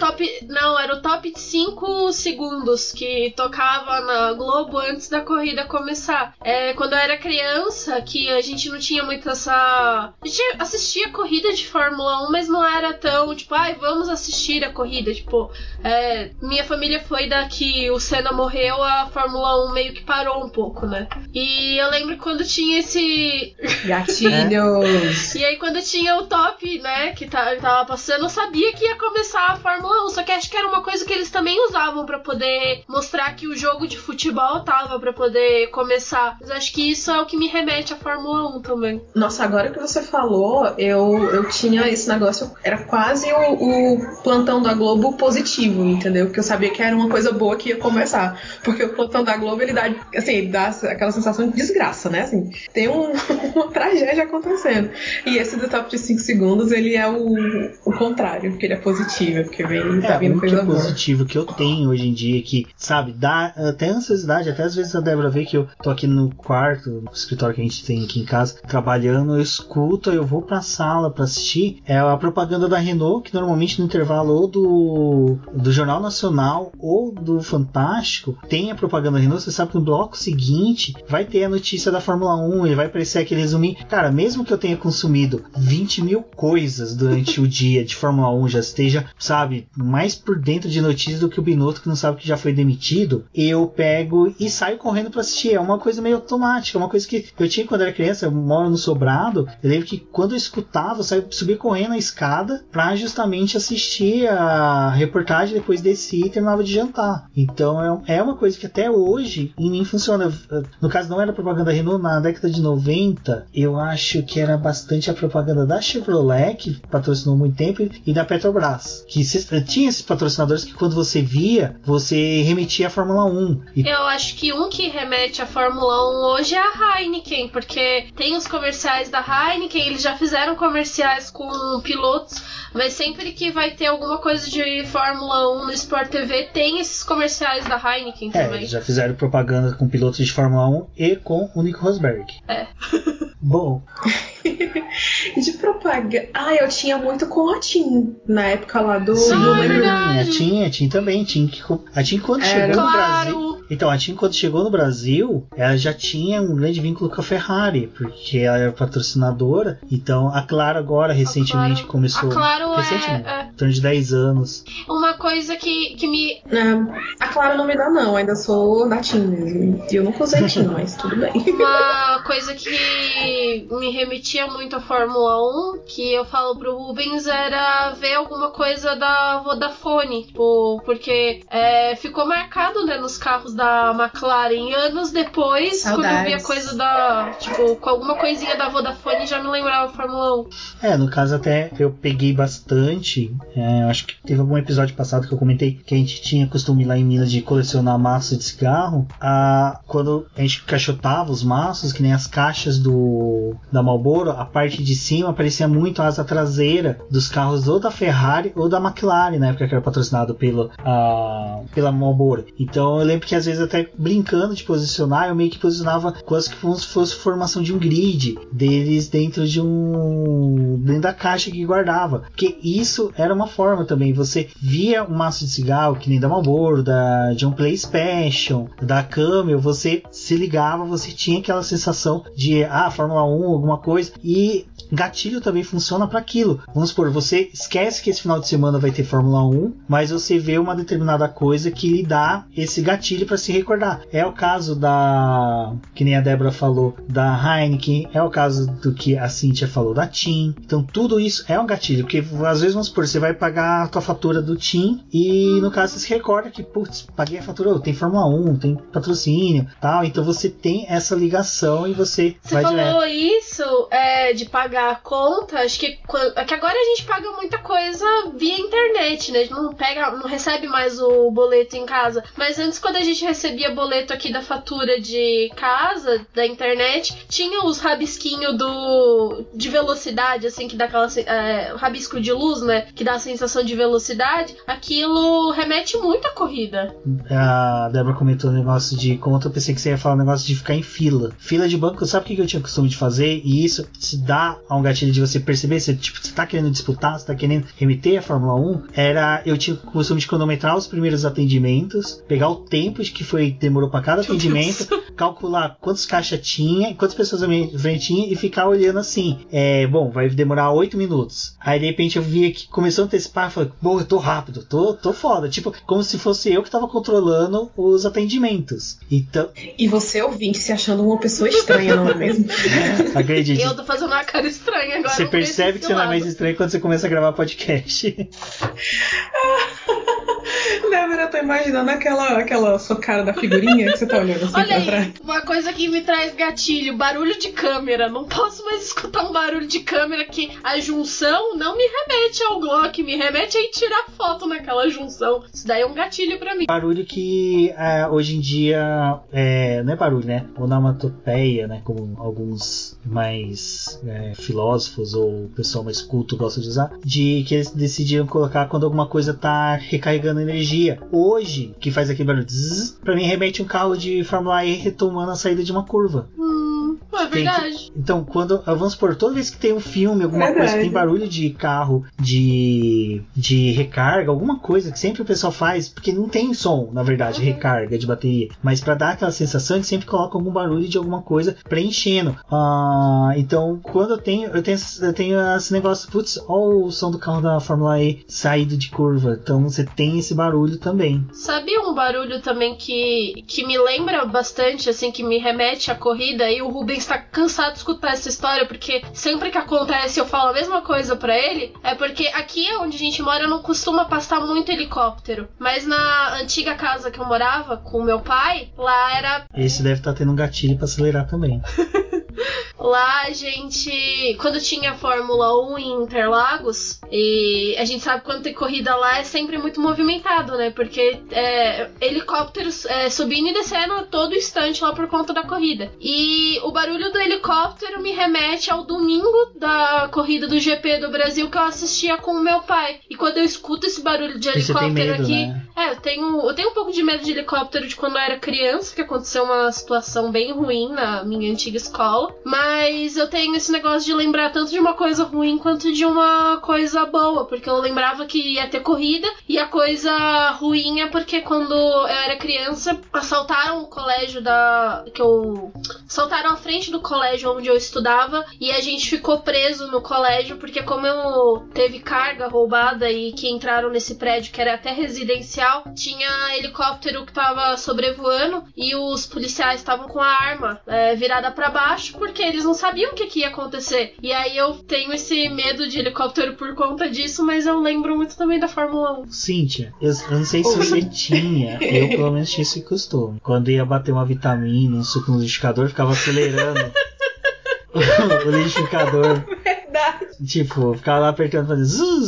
Era o top 5 segundos que tocava na Globo antes da corrida começar. Quando eu era criança, que a gente não tinha muito essa... A gente assistia corrida de Fórmula 1, mas não era tão, tipo, vamos assistir a corrida. Tipo, minha família foi da que o Senna morreu, a Fórmula 1 meio que parou um pouco. pouco, né? E eu lembro quando tinha esse... Gatilhos! E aí quando tinha o top, né, que tava passando, eu sabia que ia começar a Fórmula 1, só que acho que era uma coisa que eles também usavam pra poder mostrar que o jogo de futebol tava pra poder começar. Mas acho que isso é o que me remete à Fórmula 1 também. Nossa, agora que você falou, eu tinha esse negócio, era quase o plantão da Globo positivo, entendeu? Porque eu sabia que era uma coisa boa que ia começar. Porque o plantão da Globo, ele dá, assim, dá aquela sensação de desgraça, né? Assim, tem uma tragédia acontecendo. E esse do top de 5 segundos, ele é o contrário, porque ele é positivo, porque tá vindo coisa boa. Positivo que eu tenho hoje em dia, que, sabe, dá até ansiosidade, até às vezes a Débora vê que eu tô aqui no quarto, no escritório que a gente tem aqui em casa, trabalhando, eu escuto, eu vou pra sala pra assistir, é a propaganda da Renault, que normalmente no intervalo ou do Jornal Nacional ou do Fantástico, tem a propaganda da Renault, você sabe que no bloco seguinte vai ter a notícia da Fórmula 1, e vai aparecer aquele resuminho. Cara, mesmo que eu tenha consumido 20 mil coisas durante o dia de Fórmula 1, já esteja, sabe, mais por dentro de notícias do que o Binotto, que não sabe que já foi demitido, eu pego e saio correndo pra assistir. É uma coisa meio automática, uma coisa que eu tinha quando era criança. Eu moro no Sobrado, eu lembro que quando eu escutava, eu subia correndo a escada pra justamente assistir a reportagem, depois descia e terminava de jantar. Então é uma coisa que até hoje em mim funciona. No caso, não era propaganda Renault, na década de 90 eu acho que era bastante a propaganda da Chevrolet, que patrocinou muito tempo, e da Petrobras, que tinha esses patrocinadores que quando você via, você remetia à Fórmula 1. Eu acho que um que remete à Fórmula 1 hoje é a Heineken, porque tem os comerciais da Heineken, eles já fizeram comerciais com pilotos, mas sempre que vai ter alguma coisa de Fórmula 1 no Sport TV, tem esses comerciais da Heineken também. Já fizeram propaganda com pilotos de Fórmula 1 e com o Nico Rosberg. Bom. De propaganda. Eu tinha muito com a TIM na época lá do. A TIM também. A TIM quando chegou no Brasil. Então, a TIM quando chegou no Brasil, ela já tinha um grande vínculo com a Ferrari, porque ela era patrocinadora. Então, a Claro agora, recentemente, começou. A Claro recentemente, em torno de 10 anos. Uma coisa que me. A Claro não me dá, não. Ainda sou da TIM mesmo. E eu nunca usei TIM, mas tudo bem. Uma coisa que me remetia muito à Fórmula 1, que eu falo pro Rubens, era ver alguma coisa da Vodafone, tipo, porque ficou marcado, né, nos carros da McLaren. Anos depois, Saudades. quando eu via coisa da, tipo, com alguma coisinha da Vodafone, já me lembrava a Fórmula 1. No caso até eu peguei bastante, eu acho que teve algum episódio passado que eu comentei que a gente tinha costume lá em Minas de colecionar maços de cigarro. Quando a gente caixotava os maços, que nem as caixas da Marlboro, a parte de cima aparecia muito a asa traseira dos carros ou da Ferrari ou da McLaren, na época que era patrocinado pela Marlboro. Então eu lembro que às vezes até brincando de posicionar, eu meio que posicionava quase que como se fosse formação de um grid deles dentro da caixa que guardava, porque isso era uma forma também, você via um maço de cigarro que nem da Marlboro, da John Play Special, da Camel, você se ligava, você tinha aquela sensação de Fórmula 1, alguma coisa, e gatilho também funciona para aquilo. Vamos supor, você esquece que esse final de semana vai ter Fórmula 1, mas você vê uma determinada coisa que lhe dá esse gatilho para se recordar. É o caso que nem a Débora falou, da Heineken, é o caso do que a Cíntia falou da TIM. Então tudo isso é um gatilho, porque às vezes, vamos supor, você vai pagar a tua fatura do TIM e no caso você se recorda que, putz, paguei a fatura, tem Fórmula 1, tem patrocínio, tal, então você tem essa ligação e você vai direto. Você falou isso de pagar a conta, acho que agora a gente paga muita coisa via internet, né? A gente não recebe mais o boleto em casa, mas antes, quando a gente recebia boleto aqui da fatura de casa, da internet, tinha os rabisquinhos de velocidade, assim, que dá aquela rabisco de luz, né? Que dá a sensação de velocidade. Aquilo remete muito à corrida. A Débora comentou o negócio de conta, eu pensei que você ia falar o negócio de ficar em fila de banco. Sabe o que eu tinha costume de fazer? E isso se dá a um gatilho de você perceber se tipo, você tá querendo disputar, você tá querendo remeter a Fórmula 1, eu tinha o costume de cronometrar os primeiros atendimentos, pegar o tempo de que demorou para cada atendimento, calcular quantos caixas tinha, quantas pessoas à minha frente tinha e ficar olhando assim, bom, vai demorar 8 minutos. Aí de repente eu via que começou a antecipar, falei, bom, eu tô rápido, tô foda, tipo, como se fosse eu que tava controlando os atendimentos. Então... E você ouvinte se achando uma pessoa estranha, não é mesmo? Acredite. Eu tô fazendo uma cara estranha agora. Você percebe que você não é mais estranho quando você começa a gravar podcast. Débora, eu tô imaginando aquela sua cara da figurinha que você tá olhando assim pra trás. Uma coisa que me traz gatilho, barulho de câmera. Não posso mais escutar um barulho de câmera que a junção não me remete ao Glock, me remete a ir tirar foto naquela junção. Isso daí é um gatilho pra mim. Barulho que hoje em dia não é barulho, né? Onomatopeia, né? Como alguns mais filósofos ou o pessoal mais culto gosta de usar, de que eles decidiram colocar quando alguma coisa tá recarregando energia. Hoje, que faz aquele barulho zzz, pra mim remete um carro de Fórmula E retomando a saída de uma curva. É verdade. Então, vamos supor, toda vez que tem um filme, alguma coisa que tem barulho de carro, de recarga, alguma coisa que sempre o pessoal faz, porque não tem som, na verdade, recarga de bateria, mas pra dar aquela sensação, eles sempre colocam algum barulho de alguma coisa preenchendo. Então, quando eu tenho esse negócio, putz, olha o som do carro da Fórmula E saído de curva, então você tem esse barulho também. Sabe um barulho também que me lembra bastante, assim, que me remete à corrida, e o Rubens tá cansado de escutar essa história, porque sempre que acontece eu falo a mesma coisa pra ele, é porque aqui onde a gente mora não costuma passar muito helicóptero, mas na antiga casa que eu morava com meu pai, lá era... Esse deve estar tendo um gatilho pra acelerar também. Lá a gente, quando tinha Fórmula 1 em Interlagos, e a gente sabe quando tem corrida lá é sempre muito movimentado, né? Porque helicópteros subindo e descendo a todo instante lá por conta da corrida. E o barulho do helicóptero me remete ao domingo da corrida do GP do Brasil que eu assistia com o meu pai. E quando eu escuto esse barulho de helicóptero medo, aqui, né? eu tenho um pouco de medo de helicóptero de quando eu era criança, que aconteceu uma situação bem ruim na minha antiga escola. Mas eu tenho esse negócio de lembrar tanto de uma coisa ruim quanto de uma coisa boa, porque eu lembrava que ia ter corrida, e a coisa ruim é porque quando eu era criança, assaltaram o colégio assaltaram a frente do colégio onde eu estudava, e a gente ficou preso no colégio, porque como eu teve carga roubada e que entraram nesse prédio que era até residencial, tinha helicóptero que tava sobrevoando, e os policiais estavam com a arma virada pra baixo, porque eles não sabiam o que ia acontecer. E aí eu tenho esse medo de helicóptero por conta disso, mas eu lembro muito também da Fórmula 1. Cíntia, eu não sei se você tinha, eu pelo menos tinha esse costume. Quando ia bater uma vitamina, um suco no liquidificador, ficava acelerando o liquidificador. Verdade. Tipo, ficava lá apertando, fazendo zu,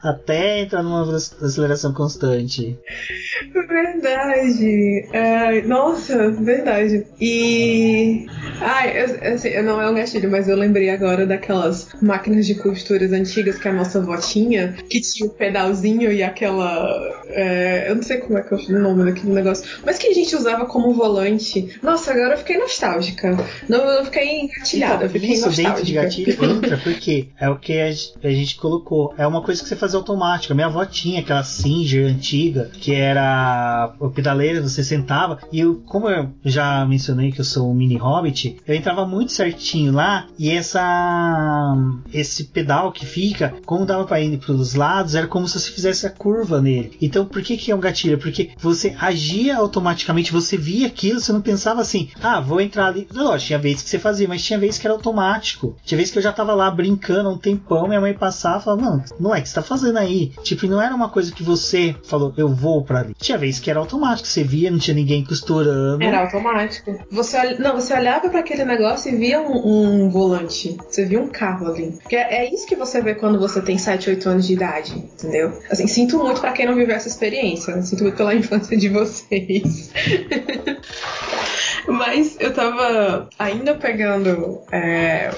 até entrar numa aceleração constante. Verdade. Nossa, verdade. E... não é um gatilho, mas eu lembrei agora daquelas máquinas de costuras antigas que a nossa avó tinha, que tinha o pedalzinho e aquela... eu não sei como é que é o nome daquele negócio, mas que a gente usava como volante. Nossa, agora eu fiquei nostálgica. Não, eu fiquei engatilhada, eu fiquei nostálgica. Dentro de gatilho entra, porque é o que a gente colocou. É uma coisa que você faz automática. Minha avó tinha aquela Singer antiga, que era o pedaleiro, você sentava, e como eu já mencionei que eu sou um mini hobbit, eu entrava muito certinho lá, e esse pedal que fica, como dava pra ir pros lados, era como se você fizesse a curva nele. Então, por que é um gatilho? Porque você agia automaticamente, você via aquilo, você não pensava assim, vou entrar ali. Lógico, tinha vezes que você fazia, mas tinha vezes que era automático. Tinha vezes que eu já tava lá brincando há um tempão, minha mãe passava e falava, mano, moleque, o que você tá fazendo aí? Tipo, não era uma coisa que você falou, eu vou pra ali. Tinha vezes que era automático, você via, não tinha ninguém costurando. Era automático. Você olhava pra aquele negócio e via um volante. Você via um carro ali. Porque é isso que você vê quando você tem 7, 8 anos de idade, entendeu? Assim, sinto muito pra quem não viveu essa experiência. Sinto muito pela infância de vocês. Mas eu tava ainda pegando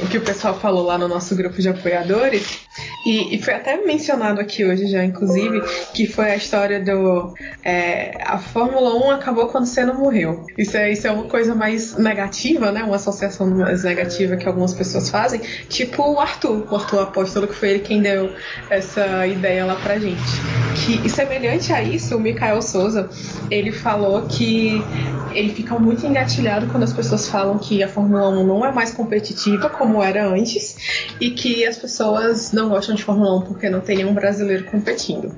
o que o pessoal falou lá no nosso grupo de apoiadores, e foi até mencionado mencionado aqui hoje já, inclusive, que foi a história do... a Fórmula 1 acabou quando Senna morreu. Isso é uma coisa mais negativa, né? Uma associação mais negativa que algumas pessoas fazem. Tipo o Arthur Apóstolo, que foi ele quem deu essa ideia lá pra gente. E semelhante a isso, o Michael Souza, ele falou que ele fica muito engatilhado quando as pessoas falam que a Fórmula 1 não é mais competitiva como era antes e que as pessoas não gostam de Fórmula 1 porque não tem nenhum brasileiro competindo.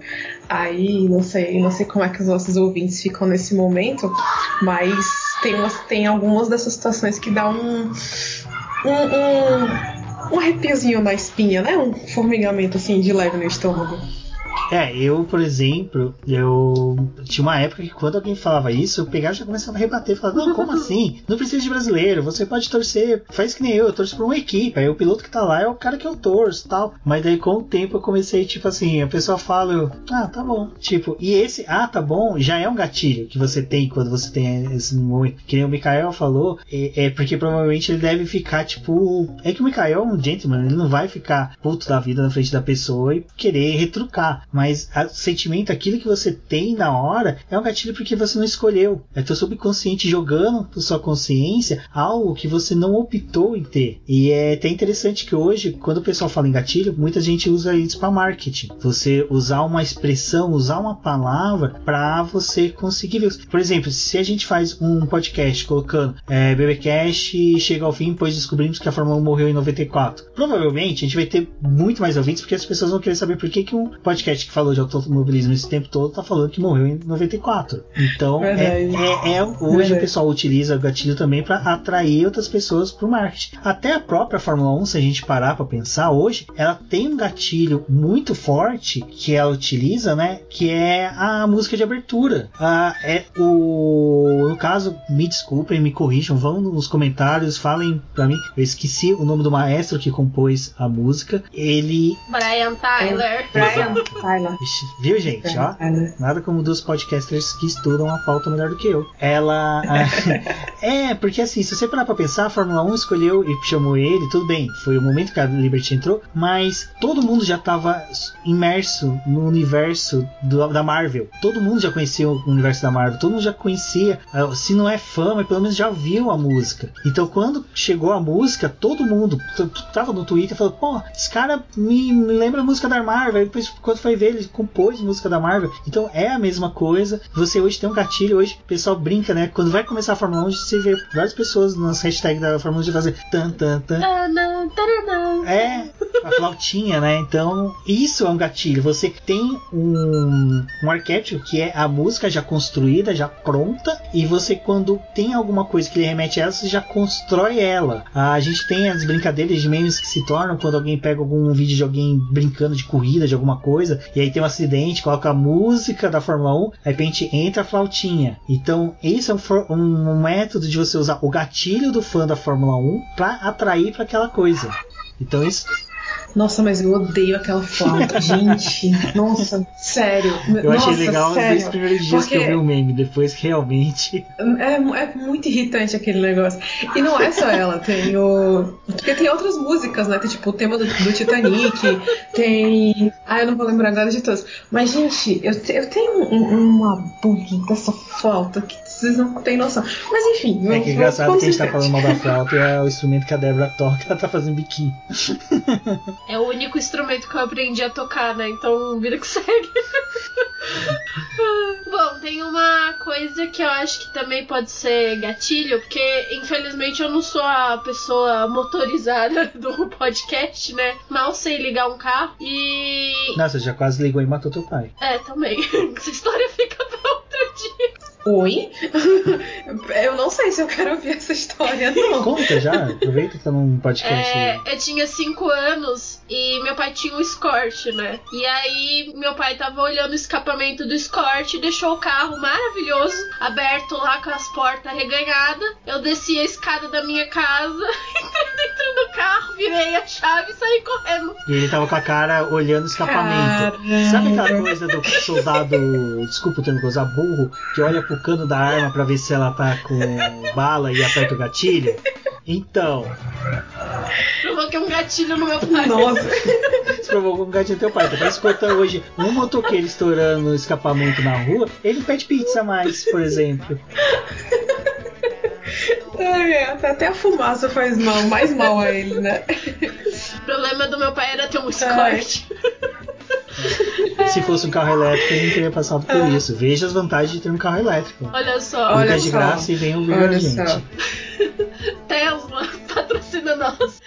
Aí não sei como é que os nossos ouvintes ficam nesse momento, mas tem algumas dessas situações que dá um arrepiozinho na espinha, né? Um formigamento assim de leve no estômago. Eu, por exemplo, eu tinha uma época que quando alguém falava isso, eu pegava e já começava a rebater, falava, não, como assim? Não precisa de brasileiro, você pode torcer, faz que nem eu torço por uma equipe, aí o piloto que tá lá é o cara que eu torço, tal. Mas daí com o tempo eu comecei, tipo assim, a pessoa fala, tá bom, tipo, e esse, tá bom, já é um gatilho que você tem quando você tem esse momento, que nem o Mikael falou, é porque provavelmente ele deve ficar, tipo, é que o Mikael é um gentleman, ele não vai ficar puto da vida na frente da pessoa e querer retrucar. Mas o sentimento, aquilo que você tem na hora, é um gatilho porque você não escolheu. É teu subconsciente jogando por sua consciência algo que você não optou em ter. E é até interessante que hoje, quando o pessoal fala em gatilho, muita gente usa isso para marketing. Você usar uma expressão, usar uma palavra para você conseguir ver. Por exemplo, se a gente faz um podcast colocando BBcast chega ao fim, pois descobrimos que a Fórmula 1 morreu em 94. Provavelmente a gente vai ter muito mais ouvintes porque as pessoas vão querer saber por que um podcast que falou de automobilismo esse tempo todo tá falando que morreu em 94. Então hoje o pessoal utiliza o gatilho também para atrair outras pessoas pro marketing. Até a própria Fórmula 1, se a gente parar para pensar hoje, ela tem um gatilho muito forte que ela utiliza, né, que é a música de abertura. No caso, me desculpem, me corrijam, vão nos comentários, falem para mim, eu esqueci o nome do maestro que compôs a música. Brian Tyler. Viu, gente? Ó, nada como dos podcasters que estudam a pauta melhor do que eu. Porque assim, se você parar pra pensar, a Fórmula 1 escolheu e chamou ele, tudo bem, foi o momento que a Liberty entrou, mas todo mundo já tava imerso no universo da Marvel. Todo mundo já conhecia o universo da Marvel, todo mundo já conhecia, se não é fã, mas pelo menos já viu a música. Então quando chegou a música, todo mundo tava no Twitter e falou, pô, esse cara me lembra a música da Marvel. Depois, quando foi ver, ele compôs música da Marvel. Então é a mesma coisa. Você hoje tem um gatilho, hoje o pessoal brinca, né? Quando vai começar a Fórmula 1, você vê várias pessoas nas hashtags da Fórmula 1 de fazer tan. A flautinha, né? Então isso é um gatilho. Você tem um arquétipo que é a música já construída, já pronta, e você, quando tem alguma coisa que lhe remete a ela, você já constrói ela. A gente tem as brincadeiras de memes que se tornam quando alguém pega algum vídeo de alguém brincando de corrida, de alguma coisa, e aí tem um acidente, coloca a música da Fórmula 1, aí de repente entra a flautinha. Então esse é um método de você usar o gatilho do fã da Fórmula 1 para atrair para aquela coisa. Então isso... Nossa, mas eu odeio aquela flauta, gente. Nossa, sério. Eu achei legal desde os primeiros dias que eu vi o meme, depois que realmente... É muito irritante aquele negócio. E não é só ela, tem o... Porque tem outras músicas, né? Tem tipo o tema do Titanic, tem... eu não vou lembrar agora de todas. Mas, gente, eu tenho uma bug dessa flauta que vocês não têm noção. Mas enfim... É que engraçado que a gente tá falando mal da flauta e é o instrumento que a Débora toca, ela tá fazendo biquinho. É o único instrumento que eu aprendi a tocar, né? Então, vida que segue. Bom, tem uma coisa que eu acho que também pode ser gatilho, porque infelizmente eu não sou a pessoa motorizada do podcast, né? Mal sei ligar um carro e... Nossa, já quase ligou e matou teu pai. Também. Essa história fica pra outro dia. Oi? Eu não sei se eu quero ouvir essa história, não. Conta já, aproveita que tá num podcast. Eu tinha 5 anos e meu pai tinha um Escort, né? E aí meu pai tava olhando o escapamento do Escort e deixou o carro maravilhoso, aberto lá com as portas arreganhadas. Eu desci a escada da minha casa, entrei dentro do carro, virei a chave e saí correndo. E ele tava com a cara olhando o escapamento. Sabe aquela coisa do soldado, desculpa o termo que eu usar, burro, que olha pro cano da arma pra ver se ela tá com bala e aperta o gatilho? Então, Provoquei um gatilho no meu pai. Nossa. Você provocou um gatilho no teu pai. Depois escuta hoje um motoqueiro estourando no escapamento na rua, ele pede pizza a mais, por exemplo. Até a fumaça faz mal, mais mal a ele, né? O problema do meu pai era ter um Escort. Se fosse um carro elétrico, ele não teria passado por isso. Veja as vantagens de ter um carro elétrico. Olha só. Nunca de graça e vem ouvir a gente. Tesla, patrocina nós.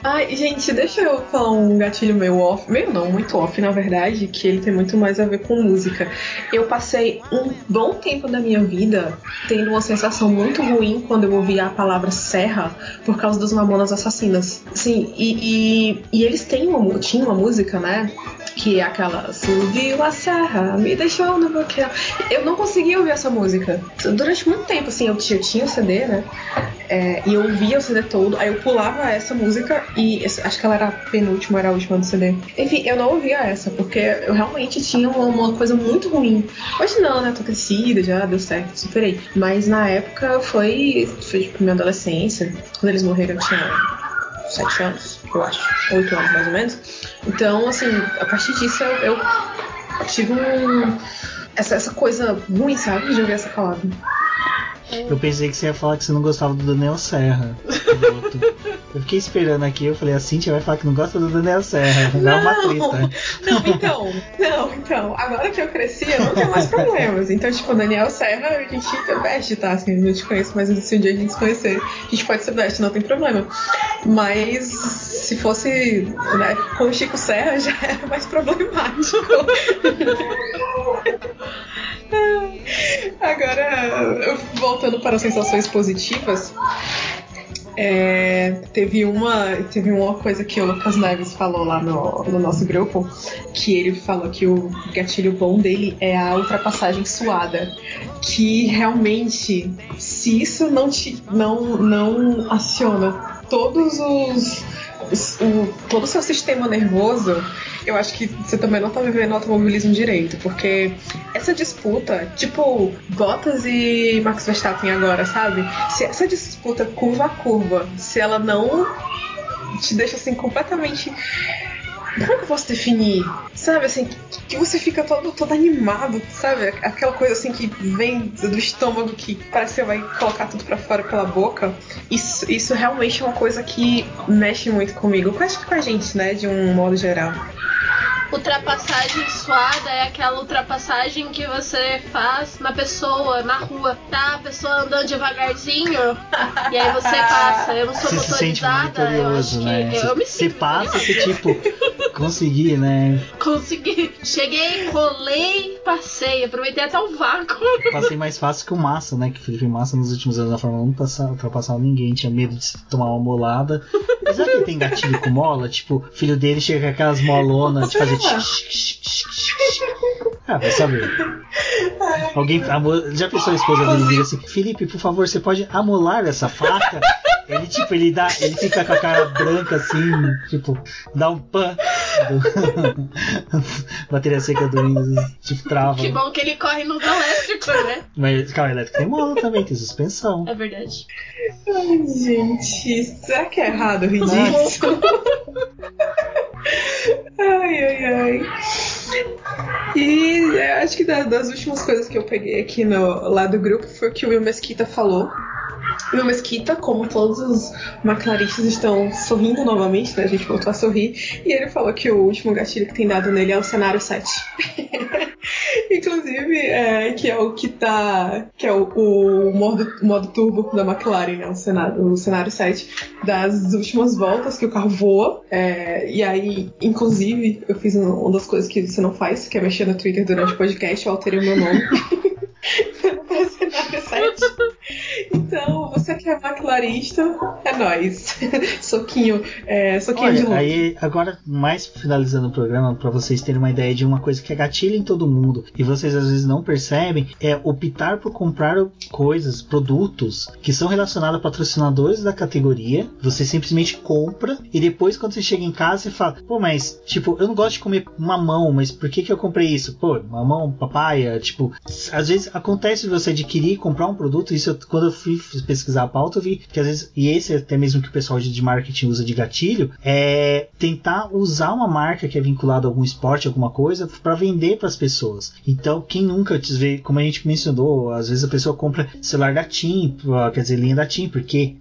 Ai, gente, deixa eu falar um gatilho meio off. Meio não, muito off, na verdade, que ele tem muito mais a ver com música. Eu passei um bom tempo da minha vida tendo uma sensação muito ruim quando eu ouvia a palavra serra por causa dos Mamonas Assassinas. Sim, e eles tinham uma música, né? Que é aquela subiu a serra, me deixou no boqueiro. Eu não conseguia ouvir essa música. Durante muito tempo, assim, eu tinha o CD, né? E eu ouvia o CD todo, aí eu pulava essa música e acho que ela era a penúltima, era a última do CD. Enfim, eu não ouvia essa, porque eu realmente tinha uma coisa muito ruim. Hoje não, né? Tô crescida, já deu certo, superei. Mas na época foi tipo minha adolescência. Quando eles morreram eu tinha 7 anos, eu acho. 8 anos mais ou menos. Então, assim, a partir disso eu tive essa coisa ruim, sabe? De ouvir essa palavra. Eu pensei que você ia falar que você não gostava do Daniel Serra. Eu fiquei esperando aqui, eu falei, a Cíntia vai falar que não gosta do Daniel Serra. Dá uma trista. Então, agora que eu cresci, eu não tenho mais problemas. Então, tipo, o Daniel Serra, a gente é best, tá? Assim, eu não te conheço, mas se um dia a gente se conhecer, a gente pode ser best, não tem problema. Mas se fosse, né, com o Chico Serra, já era mais problemático. Agora, voltando para as sensações positivas, teve uma coisa que o Lucas Neves falou lá no nosso grupo, que ele falou que o gatilho bom dele é a ultrapassagem suada, que realmente, se isso não aciona todo o seu sistema nervoso, eu acho que você também não tá vivendo o automobilismo direito, porque essa disputa, tipo Bottas e Max Verstappen agora, sabe? Se essa disputa curva a curva, se ela não te deixa assim completamente... Como é que eu posso definir? Sabe, assim, que você fica todo animado, sabe? Aquela coisa assim que vem do estômago que parece que você vai colocar tudo pra fora pela boca. Isso realmente é uma coisa que mexe muito comigo. Eu acho que com a gente, né? De um modo geral. Ultrapassagem suada é aquela ultrapassagem que você faz na pessoa, na rua, tá? A pessoa andando devagarzinho e aí você passa. Eu não sou motorizada, se sente vitorioso, né? Eu me sinto. Você passa, você tipo, consegui, né? Consegui. Cheguei, colei, passei. Aproveitei até o vácuo. Passei mais fácil que o Massa, né? Que o Felipe Massa nos últimos anos da Fórmula 1 não ultrapassava ninguém. Tinha medo de tomar uma molada. Mas será que ele tem gatilho com mola? Tipo, o filho dele chega com aquelas molonas de fazer... vai saber. Alguém já pensou a esposa dele diga assim: Felipe, por favor, você pode amolar essa faca? Ele fica com a cara branca assim, tipo, dá um pan. Bateria seca do Windows, tipo, trava. Que bom que ele corre no elétrico, né? Mas carro elétrico tem mola também, tem suspensão. É verdade. Ai, gente, será que é errado rir disso? Ai. E acho que das últimas coisas que eu peguei aqui lá do grupo foi o que o Will Mesquita falou. O Will Mesquita, como todos os maclaristas, estão sorrindo novamente, né? A gente voltou a sorrir. E ele falou que o último gatilho que tem dado nele é o cenário 7. Inclusive, que é o que tá. Que é o modo turbo da McLaren, né? O cenário 7 das últimas voltas que o carro voa. E aí, inclusive, eu fiz uma das coisas que você não faz, que é mexer no Twitter durante o podcast. Eu alterei o meu nome para cenário 7. Então, você que é McLarista, é nóis. Soquinho de luz. Aí, agora, mais finalizando o programa, pra vocês terem uma ideia de uma coisa que é gatilho em todo mundo e vocês às vezes não percebem, é optar por comprar coisas, produtos que são relacionados a patrocinadores da categoria. Você simplesmente compra e depois, quando você chega em casa, você fala: pô, mas, tipo, eu não gosto de comer mamão, mas por que eu comprei isso? Pô, mamão, papaya, tipo, às vezes acontece de você você adquirir, comprar um produto, isso quando eu fui pesquisar a pauta, eu vi que às vezes, e esse até mesmo que o pessoal de marketing usa de gatilho, é tentar usar uma marca que é vinculada a algum esporte, alguma coisa, para vender para as pessoas. Então, quem nunca vê, como a gente mencionou, às vezes a pessoa compra celular da TIM, quer dizer, linha da TIM, porque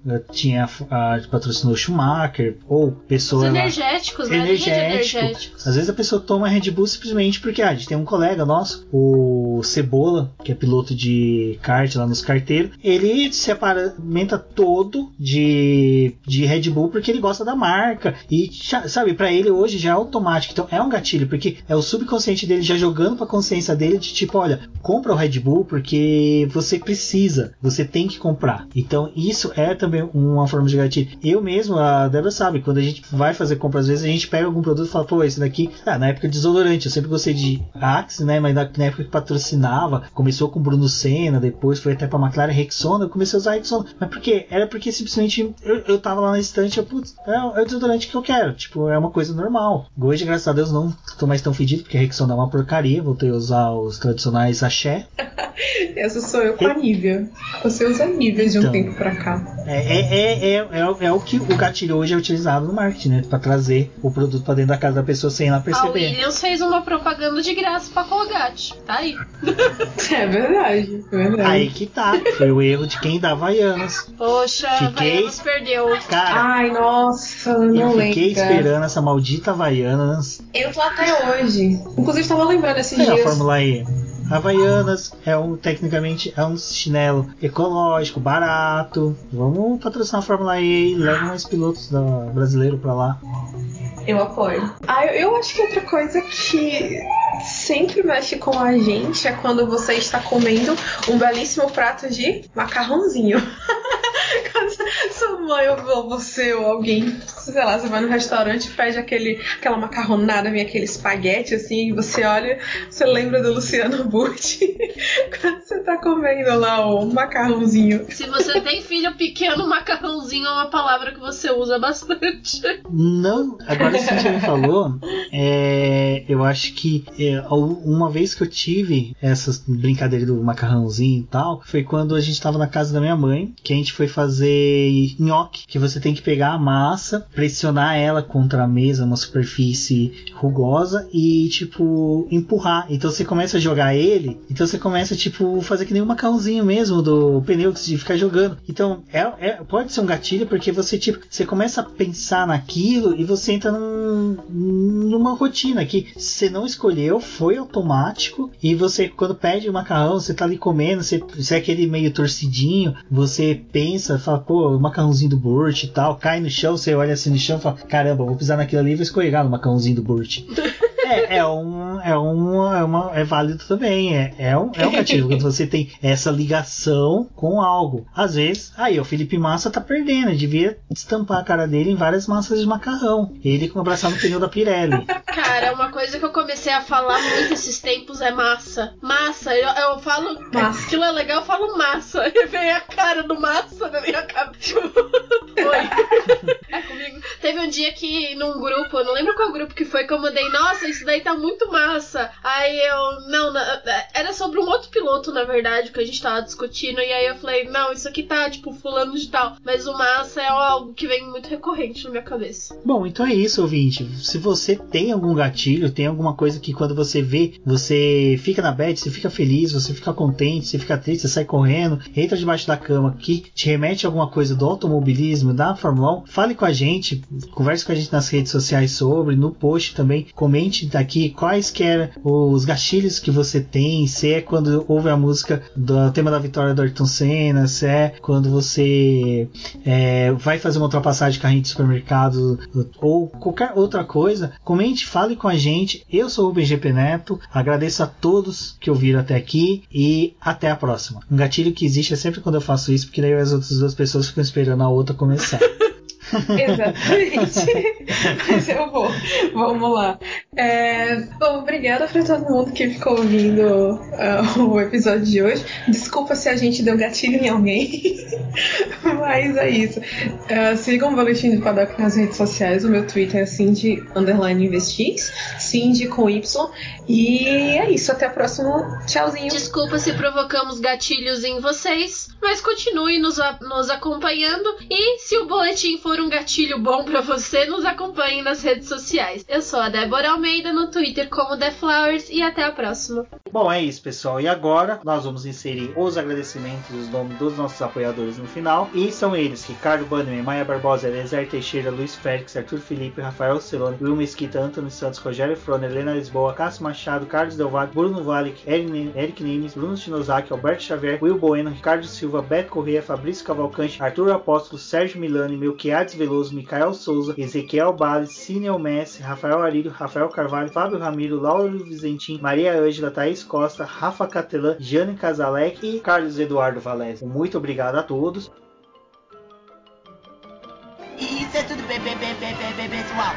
patrocinou o Schumacher, ou pessoa... Os energéticos, né? Energéticos. Às vezes a pessoa toma Red Bull simplesmente porque a gente tem um colega nosso, o Cebola, que é piloto de kart lá nos carteiros, ele se aparamenta todo de Red Bull porque ele gosta da marca e, sabe, pra ele hoje já é automático. Então é um gatilho, porque é o subconsciente dele já jogando pra consciência dele de tipo, olha, compra o Red Bull porque você precisa, você tem que comprar. Então isso é também uma forma de gatilho. Eu mesmo, a Débora sabe, quando a gente vai fazer compra, às vezes a gente pega algum produto e fala, pô, esse daqui, na época de desodorante, eu sempre gostei de Axe, né, mas na época que patrocinava, começou com Bruno Senna, depois foi até pra McLaren, Rexona, eu comecei a usar Rexona, mas por quê? Era porque simplesmente eu tava lá na estante, putz, é o desodorante que eu quero, tipo, é uma coisa normal. Hoje, graças a Deus, não tô mais tão fedido, porque a Rexona é uma porcaria, voltei a usar os tradicionais Axé. Essa sou eu com a Nivea. Você usa Nivea de um tempo pra cá. É o que o gatilho hoje é utilizado no marketing, né? Pra trazer o produto pra dentro da casa da pessoa sem ela perceber. A Williams fez uma propaganda de graça pra Colgate. Tá aí. É verdade. Aí que tá. Foi o erro de quem dá Havaianas. Poxa, Havaianas perdeu. Cara, ai, nossa, não lembro. Fiquei esperando essa maldita Havaianas. Eu tô até hoje. Inclusive, tava lembrando esses dias. A Fórmula E. Havaianas tecnicamente é um chinelo ecológico, barato. Vamos patrocinar a Fórmula E e leva mais pilotos brasileiros pra lá. Eu apoio. Eu acho que outra coisa que sempre mexe com a gente é quando você está comendo um belíssimo prato de macarrãozinho. Quando sua mãe ou você ou alguém, sei lá, você vai no restaurante e pede aquela macarronada, vem aquele espaguete assim, e você olha, você lembra do Luciano Burti quando você tá comendo lá o macarrãozinho. Se você tem filho pequeno, macarrãozinho é uma palavra que você usa bastante. Não, agora que você me falou, eu acho que uma vez que eu tive essas brincadeiras do macarrãozinho e tal, foi quando a gente tava na casa da minha mãe, que a gente foi fazer nhoque, que você tem que pegar a massa, pressionar ela contra a mesa, uma superfície rugosa e, tipo, empurrar. Então você começa a jogar ele, então você começa, tipo, fazer que nem um macarrãozinho mesmo do pneu, de ficar jogando. Então, pode ser um gatilho, porque você, tipo, você começa a pensar naquilo e você entra numa rotina que você não escolheu, foi automático, e você, quando pede o macarrão, você tá ali comendo, você é aquele meio torcidinho, você pensa, fala, pô, o macarrãozinho do Burt e tal, cai no chão, você olha assim no chão e fala, caramba, vou pisar naquilo ali e vou escorregar no macarrãozinho do Burt. É válido também, é um gatilho, quando você tem essa ligação com algo. Às vezes, o Felipe Massa tá perdendo, devia estampar a cara dele em várias massas de macarrão, ele com abraçar no pneu da Pirelli. Cara, uma coisa que eu comecei a falar muito esses tempos é massa. Massa, eu falo, massa. Aquilo é legal, eu falo massa, e vem a cara do massa na minha cabeça. Oi. É comigo. Teve um dia que num grupo, eu não lembro qual grupo que foi, que eu mandei, nossa, isso daí tá muito massa. Aí não, era sobre um outro piloto, na verdade, que a gente tava discutindo, e aí eu falei, não, isso aqui tá, tipo, fulano de tal. Mas o massa é algo que vem muito recorrente na minha cabeça. Bom, então é isso, ouvinte. Se você tem algum gatilho, tem alguma coisa que quando você vê, você fica na bad, você fica feliz, você fica contente, você fica triste, você sai correndo, entra debaixo da cama, que te remete a alguma coisa do automobilismo, da Fórmula 1, fale com a gente, converse com a gente nas redes sociais sobre, no post também, comente aqui quais que eram os gatilhos que você tem, se é quando ouve a música do tema da vitória do Ayrton Senna, se é quando você vai fazer uma ultrapassagem de carrinho de supermercado ou qualquer outra coisa, comente, fale com a gente. Eu sou o BGP Neto, agradeço a todos que ouviram até aqui e até a próxima. Um gatilho que existe é sempre quando eu faço isso, porque daí as outras duas pessoas ficam esperando a outra começar. Exatamente. Mas eu vou. Vamos lá. Bom, obrigada pra todo mundo que ficou ouvindo o episódio de hoje. Desculpa se a gente deu gatilho em alguém, mas é isso. Sigam o Boletim do Paddock nas redes sociais. O meu Twitter é Cindy_investix, Cindy com Y. E é isso, até a próxima. Tchauzinho. Desculpa se provocamos gatilhos em vocês, mas continue nos acompanhando. E se o boletim for um gatilho bom pra você, nos acompanhe nas redes sociais. Eu sou a Débora Almeida, no Twitter como The Flowers, e até a próxima. Bom, é isso, pessoal. E agora nós vamos inserir os agradecimentos, os nomes dos nossos apoiadores no final. E são eles: Ricardo Bannerman, Maia Barbosa, Elezer Teixeira, Luiz Félix, Arthur Felipe, Rafael Celone, Will Mesquita, Antônio Santos, Rogério Froner, Helena Lisboa, Cássio Machado, Carlos Delvato, Bruno Valic, Eric Nimes, Bruno Shinosaki, Alberto Xavier, Will Bueno, Ricardo Silva, Beto Correia, Fabrício Cavalcante, Arthur Apóstolo, Sérgio Milani, Melquiades Veloso, Micael Souza, Ezequiel Bales, Cineo Messi, Rafael Arílio, Rafael Carvalho, Fábio Ramiro, Lauro Vizentim, Maria Ângela, Thaís Costa, Rafa Catelã, Jane Casalec e Carlos Eduardo Valese. Muito obrigado a todos. Isso é tudo, pessoal.